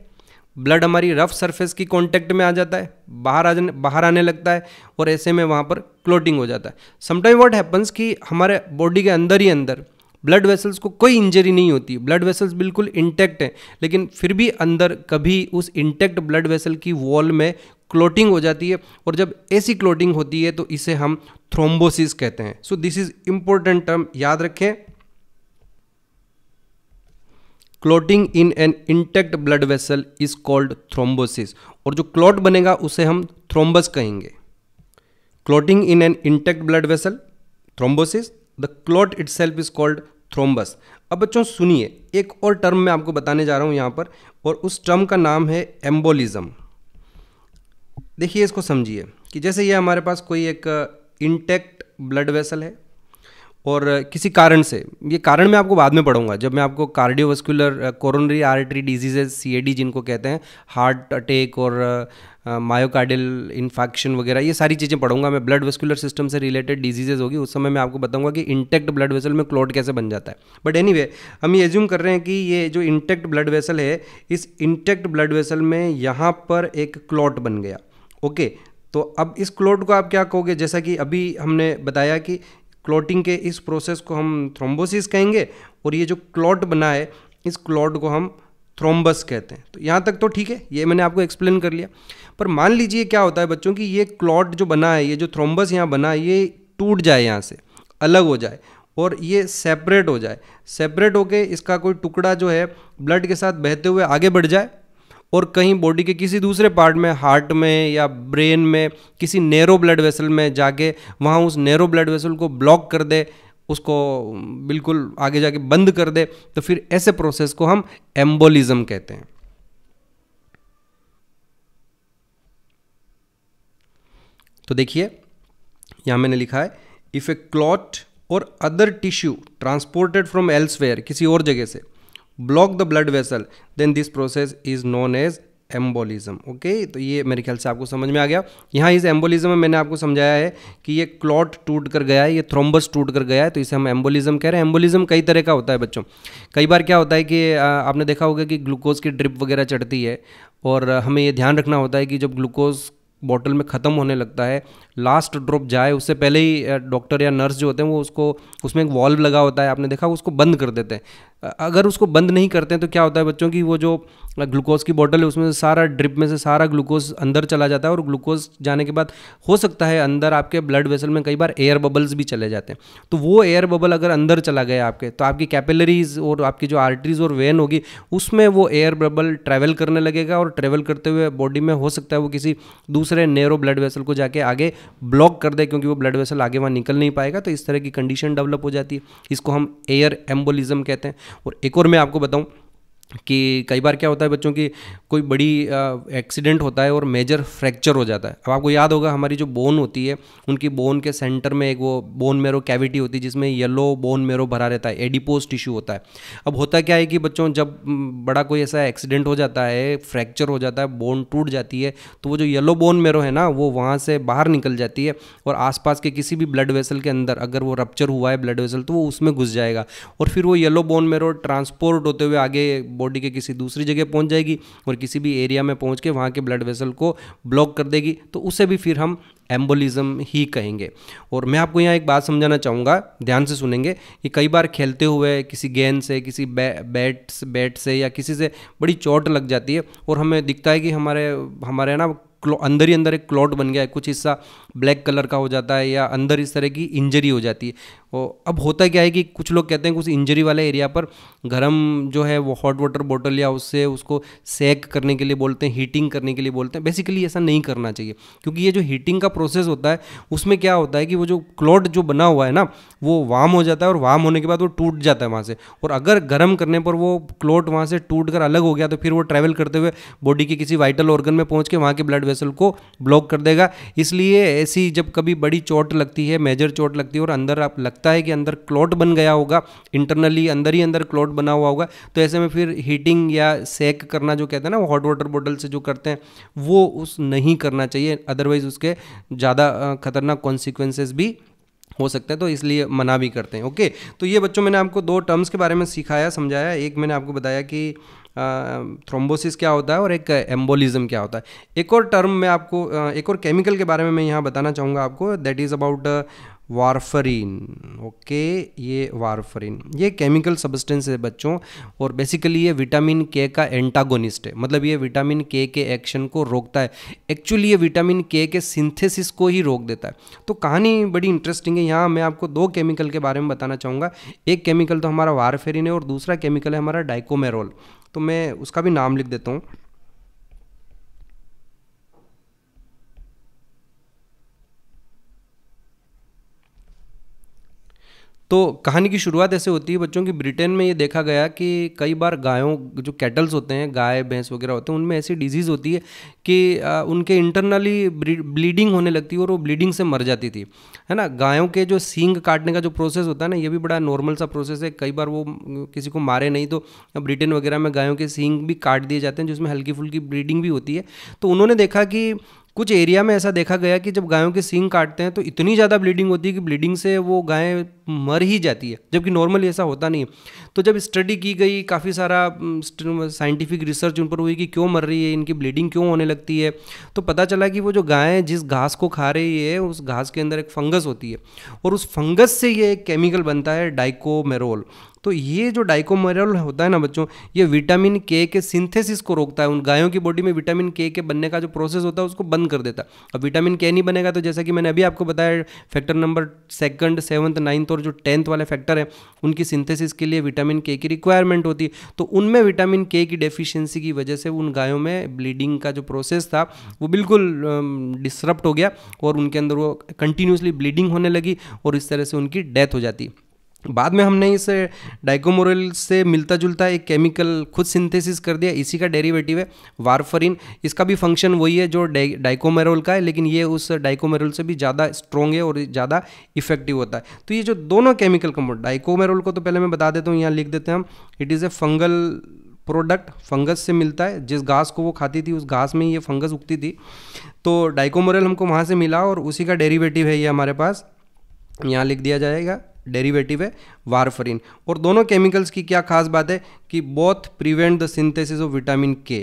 ब्लड हमारी रफ सरफेस की कांटेक्ट में आ जाता है, बाहर आने लगता है, और ऐसे में वहाँ पर क्लॉटिंग हो जाता है। समटाइम व्हाट हैपन्स कि हमारे बॉडी के अंदर ही अंदर ब्लड वेसल्स को कोई इंजरी नहीं होती, ब्लड वेसल्स बिल्कुल इंटैक्ट हैं, लेकिन फिर भी अंदर कभी उस इंटैक्ट ब्लड वेसल की वॉल में क्लॉटिंग हो जाती है, और जब ऐसी क्लॉटिंग होती है तो इसे हम थ्रोम्बोसिस कहते हैं। So this is important term, याद रखें। Clotting in an intact blood vessel is called thrombosis, और जो क्लॉट बनेगा उसे हम थ्रोम्बस कहेंगे। Clotting in an intact blood vessel, thrombosis, the clot itself is called thrombus. अब बच्चों सुनिए, एक और टर्म मैं आपको बताने जा रहा हूं यहां पर, और उस टर्म का नाम है एम्बोलिज्म। देखिए, इसको समझिए कि जैसे ये हमारे पास कोई एक इंटैक्ट ब्लड वेसल है, और किसी कारण से, ये कारण मैं आपको बाद में पढ़ूंगा जब मैं आपको cardiovascular coronary artery diseases CAD जिनको कहते हैं, हार्ट अटैक और मायोकार्डियल इन्फेक्शन वगैरह, ये सारी चीज़ें पढ़ूंगा मैं। ब्लड वेस्कुलर सिस्टम से रिलेटेड डिजीजेज होगी, उस समय मैं आपको बताऊंगा कि इंटैक्ट ब्लड वेसल में क्लॉट कैसे बन जाता है। बट एनीवे, हम ये एज्यूम कर रहे हैं कि ये जो इंटैक्ट ब्लड वेसल है, इस इंटैक्ट ब्लड वेसल में यहाँ पर एक क्लॉट बन गया। ओके, तो अब इस क्लॉट को आप क्या कहोगे? जैसा कि अभी हमने बताया कि क्लॉटिंग के इस प्रोसेस को हम थ्रोम्बोसिस कहेंगे, और ये जो क्लॉट बना है इस क्लॉट को हम थ्रोम्बस कहते हैं। तो यहाँ तक तो ठीक है, ये मैंने आपको एक्सप्लेन कर लिया। पर मान लीजिए क्या होता है बच्चों कि ये क्लॉट जो बना है, ये जो थ्रोम्बस यहाँ बना है, ये टूट जाए, यहाँ से अलग हो जाए, और ये सेपरेट हो जाए। सेपरेट होके इसका कोई टुकड़ा जो है ब्लड के साथ बहते हुए आगे बढ़ जाए, और कहीं बॉडी के किसी दूसरे पार्ट में, हार्ट में या ब्रेन में, किसी नैरो ब्लड वेसल में जाके वहाँ उस नैरो ब्लड वेसल को ब्लॉक कर दे, उसको बिल्कुल आगे जाके बंद कर दे, तो फिर ऐसे प्रोसेस को हम एम्बोलिज्म कहते हैं। तो देखिए यहां मैंने लिखा है, if a clot or other tissue transported from elsewhere, किसी और जगह से, block the blood vessel, then this process is known as embolism. Okay, तो ये मेरे ख्याल से आपको समझ में आ गया। यहाँ इस एम्बोलिज्म में मैंने आपको समझाया है कि ये क्लॉट टूट कर गया है, ये थ्रोम्बस टूट कर गया है, तो इसे हम एम्बोलिज्म कह रहे हैं। एम्बोलिज्म कई तरह का होता है बच्चों। कई बार क्या होता है कि आपने देखा होगा कि ग्लूकोज की ड्रिप वगैरह चढ़ती है, और हमें ये ध्यान रखना होता है कि जब ग्लूकोज बॉटल में ख़त्म होने लगता है, लास्ट ड्रॉप जाए उससे पहले ही डॉक्टर या नर्स जो होते हैं वो उसको, उसमें एक वॉल्व लगा होता है, आपने देखा, उसको बंद कर देते हैं। अगर उसको बंद नहीं करते हैं तो क्या होता है बच्चों की, वो जो ग्लूकोज की बॉटल है उसमें से सारा, ड्रिप में से सारा ग्लूकोज अंदर चला जाता है, और ग्लूकोज जाने के बाद हो सकता है अंदर आपके ब्लड वेसल में कई बार एयर बबल्स भी चले जाते हैं। तो वो एयर बबल अगर अंदर चला गया आपके, तो आपकी कैपिलरीज और आपकी जो आर्टरीज और वेन होगी उसमें वो एयर बबल ट्रैवल करने लगेगा, और ट्रैवल करते हुए बॉडी में हो सकता है वो किसी दूसरे नैरो ब्लड वेसल को जाके आगे ब्लॉक कर दे, क्योंकि वो ब्लड वेसल आगे वहाँ निकल नहीं पाएगा। तो इस तरह की कंडीशन डेवलप हो जाती है, इसको हम एयर एम्बोलिज्म कहते हैं। और एक और मैं आपको बताऊं कि कई बार क्या होता है बच्चों की, कोई बड़ी एक्सीडेंट होता है और मेजर फ्रैक्चर हो जाता है। अब आपको याद होगा हमारी जो बोन होती है, उनकी बोन के सेंटर में एक वो बोन मेरो कैविटी होती है जिसमें येलो बोन मेरो भरा रहता है, एडिपोज टिश्यू होता है। अब होता क्या है कि बच्चों, जब बड़ा कोई ऐसा एक्सीडेंट हो जाता है, फ्रैक्चर हो जाता है, बोन टूट जाती है, तो वो जो येलो बोन मेरो है ना, वो वहाँ से बाहर निकल जाती है, और आसपास के किसी भी ब्लड वेसल के अंदर अगर वो रप्चर हुआ है ब्लड वेसल, तो वो उसमें घुस जाएगा, और फिर वो येलो बोन मेरो ट्रांसपोर्ट होते हुए आगे बॉडी के किसी दूसरी जगह पहुंच जाएगी, और किसी भी एरिया में पहुंच के वहाँ के ब्लड वेसल को ब्लॉक कर देगी। तो उसे भी फिर हम एम्बोलिज्म ही कहेंगे। और मैं आपको यहाँ एक बात समझाना चाहूँगा, ध्यान से सुनेंगे, कि कई बार खेलते हुए किसी गेंद से, किसी बैट से या किसी से बड़ी चोट लग जाती है, और हमें दिखता है कि हमारे ना अंदर ही अंदर एक क्लॉट बन गया है, कुछ हिस्सा ब्लैक कलर का हो जाता है, या अंदर इस तरह की इंजरी हो जाती है। और अब होता क्या है कि कुछ लोग कहते हैं कि उस इंजरी वाले एरिया पर गर्म जो है वो हॉट वाटर बॉटल या उससे उसको सेक करने के लिए बोलते हैं, हीटिंग करने के लिए बोलते हैं। बेसिकली ऐसा नहीं करना चाहिए, क्योंकि ये जो हीटिंग का प्रोसेस होता है उसमें क्या होता है कि वो जो क्लॉट जो बना हुआ है ना, वो वार्म हो जाता है, और वार्म होने के बाद वो टूट जाता है वहाँ से। और अगर गर्म करने पर वो क्लॉट वहाँ से टूट कर अलग हो गया, तो फिर वो ट्रैवल करते हुए बॉडी के किसी वाइटल ऑर्गन में पहुँच के वहाँ के ब्लड वेसल को ब्लॉक कर देगा। इसलिए ऐसी जब कभी बड़ी चोट लगती है, मेजर चोट लगती है, और अंदर आप लगता है कि अंदर क्लॉट बन गया होगा, इंटरनली अंदर ही अंदर क्लॉट बना हुआ होगा, तो ऐसे में फिर हीटिंग या सेक करना जो कहते हैं ना, वो हॉट वाटर बॉटल से जो करते हैं, वो उस नहीं करना चाहिए। अदरवाइज उसके ज़्यादा खतरनाक कॉन्सिक्वेंसेस भी हो सकता है, तो इसलिए मना भी करते हैं। ओके, तो ये बच्चों मैंने आपको दो टर्म्स के बारे में सिखाया, समझाया। एक मैंने आपको बताया कि थ्रोम्बोसिस क्या होता है और एक एम्बोलिज्म क्या होता है। एक और टर्म मैं आपको, एक और केमिकल के बारे में मैं यहाँ बताना चाहूँगा आपको, दैट इज़ अबाउट वारफरीन। ओके, ये वारफरीन ये केमिकल सब्सटेंस है बच्चों, और बेसिकली ये विटामिन के का एंटागोनिस्ट है। मतलब ये विटामिन के एक्शन को रोकता है। एक्चुअली ये विटामिन के सिंथेसिस को ही रोक देता है। तो कहानी बड़ी इंटरेस्टिंग है। यहाँ मैं आपको दो केमिकल के बारे में बताना चाहूँगा। एक केमिकल तो हमारा वारफेरिन है, और दूसरा केमिकल है हमारा डाइकोमेरोल। तो मैं उसका भी नाम लिख देता हूँ। तो कहानी की शुरुआत ऐसे होती है बच्चों की, ब्रिटेन में ये देखा गया कि कई बार गायों, जो कैटल्स होते हैं, गाय भैंस वगैरह होते हैं, उनमें ऐसी डिजीज़ होती है कि उनके इंटरनली ब्लीडिंग होने लगती है, और वो ब्लीडिंग से मर जाती थी, है ना। गायों के जो सींग काटने का जो प्रोसेस होता है ना, ये भी बड़ा नॉर्मल सा प्रोसेस है। कई बार वो किसी को मारे नहीं तो ब्रिटेन वगैरह में गायों के सींग भी काट दिए जाते हैं, जिसमें हल्की फुल्की ब्लीडिंग भी होती है। तो उन्होंने देखा कि कुछ एरिया में ऐसा देखा गया कि जब गायों के सींग काटते हैं तो इतनी ज़्यादा ब्लीडिंग होती है कि ब्लीडिंग से वो गायें मर ही जाती है, जबकि नॉर्मली ऐसा होता नहीं है। तो जब स्टडी की गई, काफ़ी सारा साइंटिफिक रिसर्च उन पर हुई कि क्यों मर रही है, इनकी ब्लीडिंग क्यों होने लगती है, तो पता चला कि वो जो गायें जिस घास को खा रही है, उस घास के अंदर एक फंगस होती है, और उस फंगस से ये एक केमिकल बनता है डाइकोमेरोल। तो ये जो डाइकोमेरोल होता है ना बच्चों, ये विटामिन के सिंथेसिस को रोकता है। उन गायों की बॉडी में विटामिन के बनने का जो प्रोसेस होता है उसको बंद कर देता है। अब विटामिन के नहीं बनेगा तो जैसा कि मैंने अभी आपको बताया, factor number 2nd, 7th, 9th और जो 10th वाले फैक्टर हैं, उनकी सिंथेसिस के लिए विटामिन के की रिक्वायरमेंट होती है। तो उनमें विटामिन के की डेफिशिएंसी की वजह से उन गायों में ब्लीडिंग का जो प्रोसेस था वो बिल्कुल डिसरप्ट हो गया, और उनके अंदर वो कंटिन्यूसली ब्लीडिंग होने लगी, और इस तरह से उनकी डेथ हो जाती है। बाद में हमने इस डाइकोमोरल से मिलता जुलता एक केमिकल खुद सिंथेसिस कर दिया, इसी का डेरिवेटिव है वारफरिन। इसका भी फंक्शन वही है जो डाइकोमेरोल का है, लेकिन ये उस डाइकोमेरोल से भी ज़्यादा स्ट्रॉन्ग है और ज़्यादा इफेक्टिव होता है। तो ये जो दोनों केमिकल कंपाउंड, डाइकोमेरोल को तो पहले मैं बता देता हूँ, यहाँ लिख देते हैं हम, it is a fungal product, fungus से मिलता है। जिस घास को वो खाती थी उस घास में ये फंगस उगती थी, तो डाइकोमेरोल हमको वहाँ से मिला और उसी का डेरिवेटिव है ये हमारे पास, यहाँ लिख दिया जाएगा, डेरिवेटिव है वारफरिन। और दोनों केमिकल्स की क्या खास बात है कि both prevent the synthesis of vitamin K.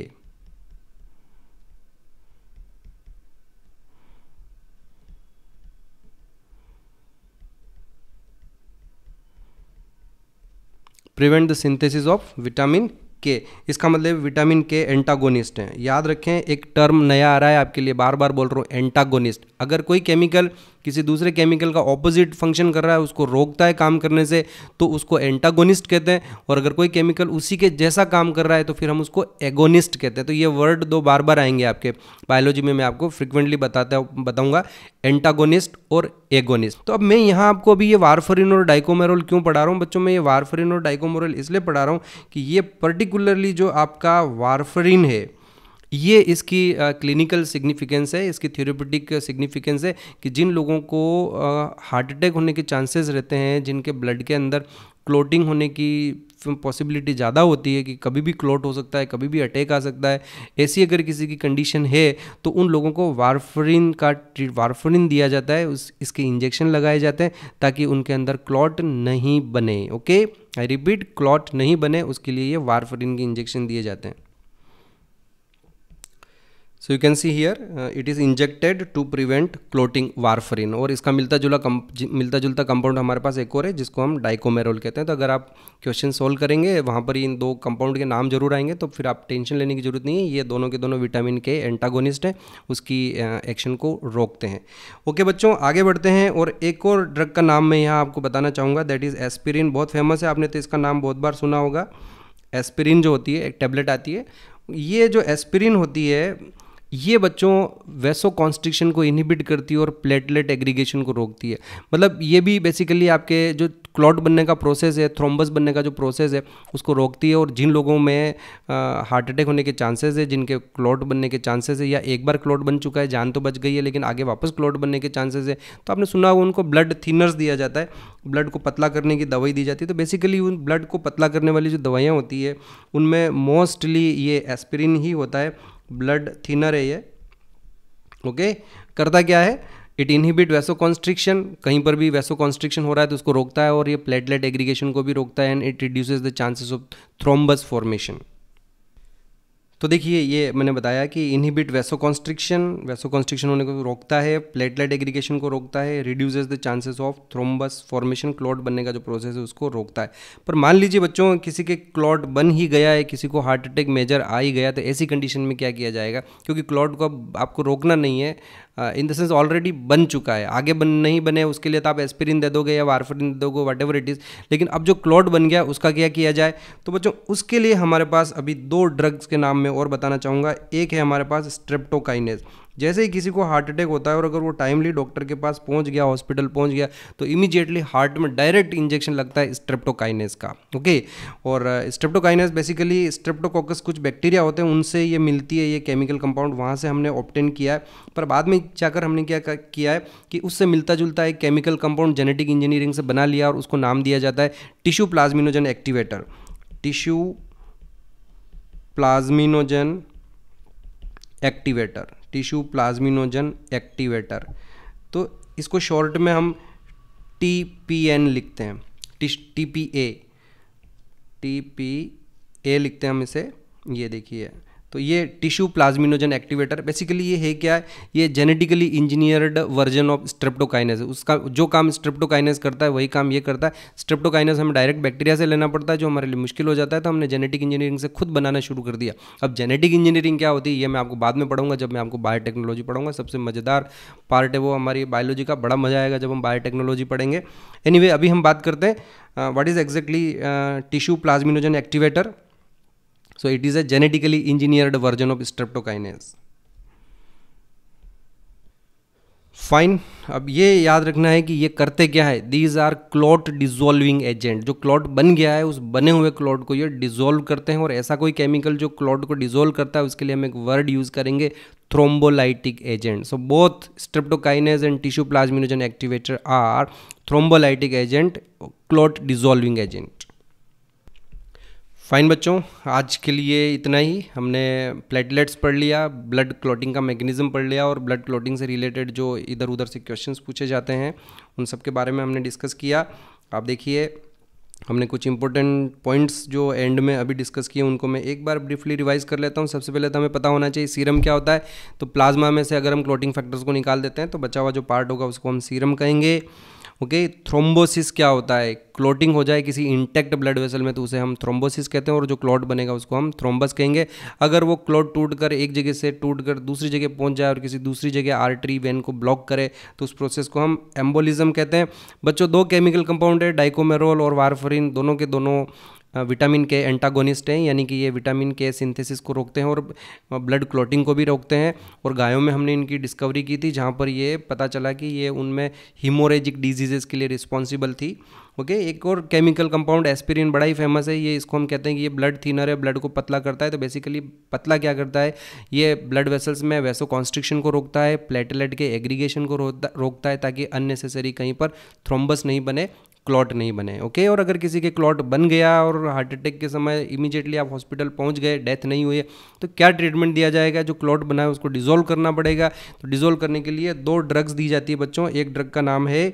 Prevent the synthesis of vitamin K, इसका मतलब विटामिन के एंटागोनिस्ट हैं। याद रखें, एक टर्म नया आ रहा है आपके लिए, बार बार बोल रहा हूँ, एंटागोनिस्ट। अगर कोई केमिकल किसी दूसरे केमिकल का ऑपोजिट फंक्शन कर रहा है, उसको रोकता है काम करने से, तो उसको एंटागोनिस्ट कहते हैं। और अगर कोई केमिकल उसी के जैसा काम कर रहा है तो फिर हम उसको एगोनिस्ट कहते हैं। तो ये वर्ड दो बार बार आएंगे आपके बायोलॉजी में, मैं आपको फ्रिक्वेंटली बताऊंगा, एंटागोनिस्ट और एगोनिस्ट। तो अब मैं यहाँ आपको अभी ये वारफरिन और डाइकोमेरोल क्यों पढ़ा रहा हूँ बच्चों, मैं ये वारफरिन और डाइकोमेरोल इसलिए पढ़ा रहा हूँ कि ये पर्टिकुलरली जो आपका वारफरिन है, ये इसकी क्लिनिकल सिग्निफिकेंस है, इसकी थ्योरेपेटिक सिग्निफिकेंस है कि जिन लोगों को हार्ट अटैक होने के चांसेस रहते हैं, जिनके ब्लड के अंदर क्लोटिंग होने की पॉसिबिलिटी ज़्यादा होती है कि कभी भी क्लोट हो सकता है, कभी भी अटैक आ सकता है, ऐसी अगर किसी की कंडीशन है तो उन लोगों को वारफरिन दिया जाता है, इसके इंजेक्शन लगाए जाते हैं ताकि उनके अंदर क्लॉट नहीं बने। ओके, आई रिपीट, क्लॉट नहीं बने, उसके लिए ये वारफरिन के इंजेक्शन दिए जाते हैं। So you can see here it is injected to prevent clotting warfarin. और इसका मिलता जुलता कंपाउंड हमारे पास एक और है जिसको हम डाइकोमेरोल कहते हैं। तो अगर आप क्वेश्चन सोल्व करेंगे वहाँ पर इन दो कंपाउंड के नाम जरूर आएंगे, तो फिर आप टेंशन लेने की जरूरत नहीं है, ये दोनों के दोनों विटामिन के एंटागोनिस्ट हैं, उसकी एक्शन को रोकते हैं। ओके बच्चों, आगे बढ़ते हैं और एक और ड्रग का नाम मैं यहाँ आपको बताना चाहूँगा, दैट इज़ एस्पिरिन। बहुत फेमस है, आपने तो इसका नाम बहुत बार सुना होगा। एस्पिरिन जो होती है, एक टेबलेट आती है, ये जो एस्पिरिन होती है ये बच्चों वैसो कॉन्स्ट्रिक्शन को इनहिबिट करती है और प्लेटलेट एग्रीगेशन को रोकती है। मतलब ये भी बेसिकली आपके जो क्लॉट बनने का प्रोसेस है, थ्रोम्बस बनने का जो प्रोसेस है, उसको रोकती है। और जिन लोगों में हार्ट अटैक होने के चांसेस है, जिनके क्लॉट बनने के चांसेस है, या एक बार क्लॉट बन चुका है, जान तो बच गई है लेकिन आगे वापस क्लॉट बनने के चांसेस है, तो आपने सुना होगा उनको ब्लड थिनर्स दिया जाता है, ब्लड को पतला करने की दवाई दी जाती है। तो बेसिकली उन ब्लड को पतला करने वाली जो दवाइयाँ होती है उनमें मोस्टली ये एस्पिरिन ही होता है, ब्लड थिनर है ये। ओके, करता क्या है, इट इनहिबिट वैसोकॉन्स्ट्रिक्शन, कहीं पर भी वैसोकॉन्स्ट्रिक्शन हो रहा है तो उसको रोकता है, और ये प्लेटलेट एग्रीगेशन को भी रोकता है, and it reduces the chances of thrombus formation. तो देखिए, ये मैंने बताया कि इनहिबिट वैसोकॉन्स्ट्रिक्शन होने को रोकता है, प्लेटलेट एग्रीगेशन को रोकता है, reduces the chances of thrombus formation, clot बनने का जो प्रोसेस है उसको रोकता है। पर मान लीजिए बच्चों किसी के क्लॉट बन ही गया है, किसी को हार्ट अटैक मेजर आ ही गया, तो ऐसी कंडीशन में क्या किया जाएगा, क्योंकि क्लॉट को अब आपको रोकना नहीं है, इन द सेंस ऑलरेडी बन चुका है, आगे नहीं बने उसके लिए तो आप एस्पिरिन दे दोगे या वारफरिन दे दोगे, वट एवर इट इज़। लेकिन अब जो क्लॉट बन गया उसका क्या किया जाए, तो बच्चों उसके लिए हमारे पास अभी दो ड्रग्स के नाम में और बताना चाहूँगा। एक है हमारे पास स्ट्रेप्टोकाइनेज। जैसे ही किसी को हार्ट अटैक होता है और अगर वो टाइमली डॉक्टर के पास पहुंच गया, हॉस्पिटल पहुंच गया, तो इमीडिएटली हार्ट में डायरेक्ट इंजेक्शन लगता है स्ट्रेप्टोकाइनेज का। ओके, और स्ट्रेप्टोकाइनेज बेसिकली स्ट्रेप्टोकोकस कुछ बैक्टीरिया होते हैं उनसे ये मिलती है, ये केमिकल कंपाउंड वहाँ से हमने ऑब्टेन किया है। पर बाद में जाकर हमने क्या किया है कि उससे मिलता जुलता एक केमिकल कंपाउंड जेनेटिक इंजीनियरिंग से बना लिया और उसको नाम दिया जाता है tissue plasminogen activator. Tissue plasminogen activator, tissue plasminogen activator. तो इसको शॉर्ट में हम TPN लिखते हैं, TPA लिखते हैं हम इसे। ये देखिए, तो ये टिश्यू प्लाज्मिनोजन एक्टिवेटर बेसिकली ये है क्या है, ये genetically engineered version of streptokinase. उसका जो काम स्ट्रेप्टोकाइनेज करता है वही काम ये करता है। स्ट्रेप्टोकाइनेज हमें डायरेक्ट बैक्टीरिया से लेना पड़ता है जो हमारे लिए मुश्किल हो जाता है, तो हमने जेनेटिक इंजीनियरिंग से खुद बनाना शुरू कर दिया। अब जेनेटिक इंजीनियरिंग क्या होती है ये मैं आपको बाद में पढ़ूंगा, जब मैं आपको बायोटेक्नोलॉजी पढ़ूंगा। सबसे मज़ेदार पार्ट है वो हमारी बायोलॉजी का, बड़ा मज़ा आएगा जब हम बायोटेक्नोलॉजी पढ़ेंगे। एनीवे, अभी हम बात करते हैं what is exactly tissue plasminogen activator. So it is a genetically engineered version of streptokinase. Fine. अब ये याद रखना है कि ये करते क्या है, these are clot dissolving agent. जो क्लॉट बन गया है उस बने हुए क्लॉट को ये डिजोल्व करते हैं, और ऐसा कोई केमिकल जो क्लॉट को डिजोल्व करता है उसके लिए हम एक वर्ड यूज करेंगे, thrombolytic agent. So both streptokinase and tissue plasminogen activator are thrombolytic agent, clot dissolving agent. Fine बच्चों, आज के लिए इतना ही। हमने प्लेटलेट्स पढ़ लिया, ब्लड क्लॉटिंग का मैकेनिज्म पढ़ लिया, और ब्लड क्लॉटिंग से रिलेटेड जो इधर उधर से क्वेश्चंस पूछे जाते हैं उन सब के बारे में हमने डिस्कस किया। आप देखिए, हमने कुछ इंपॉर्टेंट पॉइंट्स जो एंड में अभी डिस्कस किए उनको मैं एक बार ब्रीफली रिवाइज कर लेता हूँ। सबसे पहले तो हमें पता होना चाहिए सीरम क्या होता है। तो प्लाज्मा में से अगर हम क्लॉटिंग फैक्टर्स को निकाल देते हैं तो बचा हुआ जो पार्ट होगा उसको हम सीरम कहेंगे। ओके, थ्रोम्बोसिस क्या होता है, क्लॉटिंग हो जाए किसी इंटैक्ट ब्लड वेसल में तो उसे हम थ्रोम्बोसिस कहते हैं, और जो क्लॉट बनेगा उसको हम थ्रोम्बस कहेंगे। अगर वो क्लॉट टूटकर एक जगह से टूटकर दूसरी जगह पहुंच जाए और किसी दूसरी जगह आर्टरी वेन को ब्लॉक करे तो उस प्रोसेस को हम एम्बोलिज्म कहते हैं। बच्चों, दो केमिकल कंपाउंड है, डाइकोमेरोल और वारफरिन, दोनों के दोनों विटामिन के एंटागोनिस्ट हैं, यानी कि ये विटामिन के सिंथेसिस को रोकते हैं और ब्लड क्लॉटिंग को भी रोकते हैं। और गायों में हमने इनकी डिस्कवरी की थी जहाँ पर ये पता चला कि ये उनमें हीमोरेजिक डिजीजेस के लिए रिस्पॉन्सिबल थी। ओके, एक और केमिकल कंपाउंड एस्पिरिन बड़ा ही फेमस है। ये इसको हम कहते हैं कि ये ब्लड थिनर है, ब्लड को पतला करता है। तो बेसिकली पतला क्या करता है, ये ब्लड वेसल्स में वैसो कॉन्स्ट्रिक्शन को रोकता है, प्लेटलेट के एग्रीगेशन को रोकता है ताकि अननेसेसरी कहीं पर थ्रोम्बस नहीं बने, क्लॉट नहीं बने। ओके, और अगर किसी के क्लॉट बन गया और हार्ट अटैक के समय इमीडिएटली आप हॉस्पिटल पहुंच गए, डेथ नहीं हुई है, तो क्या ट्रीटमेंट दिया जाएगा, जो क्लॉट बना है उसको डिसॉल्व करना पड़ेगा। तो डिसॉल्व करने के लिए दो ड्रग्स दी जाती है बच्चों। एक ड्रग का नाम है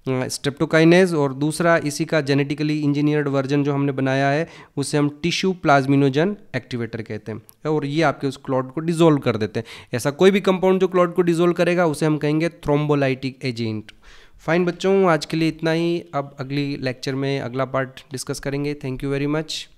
स्ट्रेप्टोकाइनेज, और दूसरा इसी का जेनेटिकली इंजीनियर्ड वर्जन जो हमने बनाया है उसे हम टिश्यू प्लाज्मिनोजन एक्टिवेटर कहते हैं, और ये आपके उस क्लॉट को डिसॉल्व कर देते हैं। ऐसा कोई भी कंपाउंड जो क्लॉट को डिसॉल्व करेगा उसे हम कहेंगे थ्रोम्बोलाइटिक एजेंट। फाइन बच्चों, आज के लिए इतना ही। अब अगली लेक्चर में अगला पार्ट डिस्कस करेंगे। Thank you very much.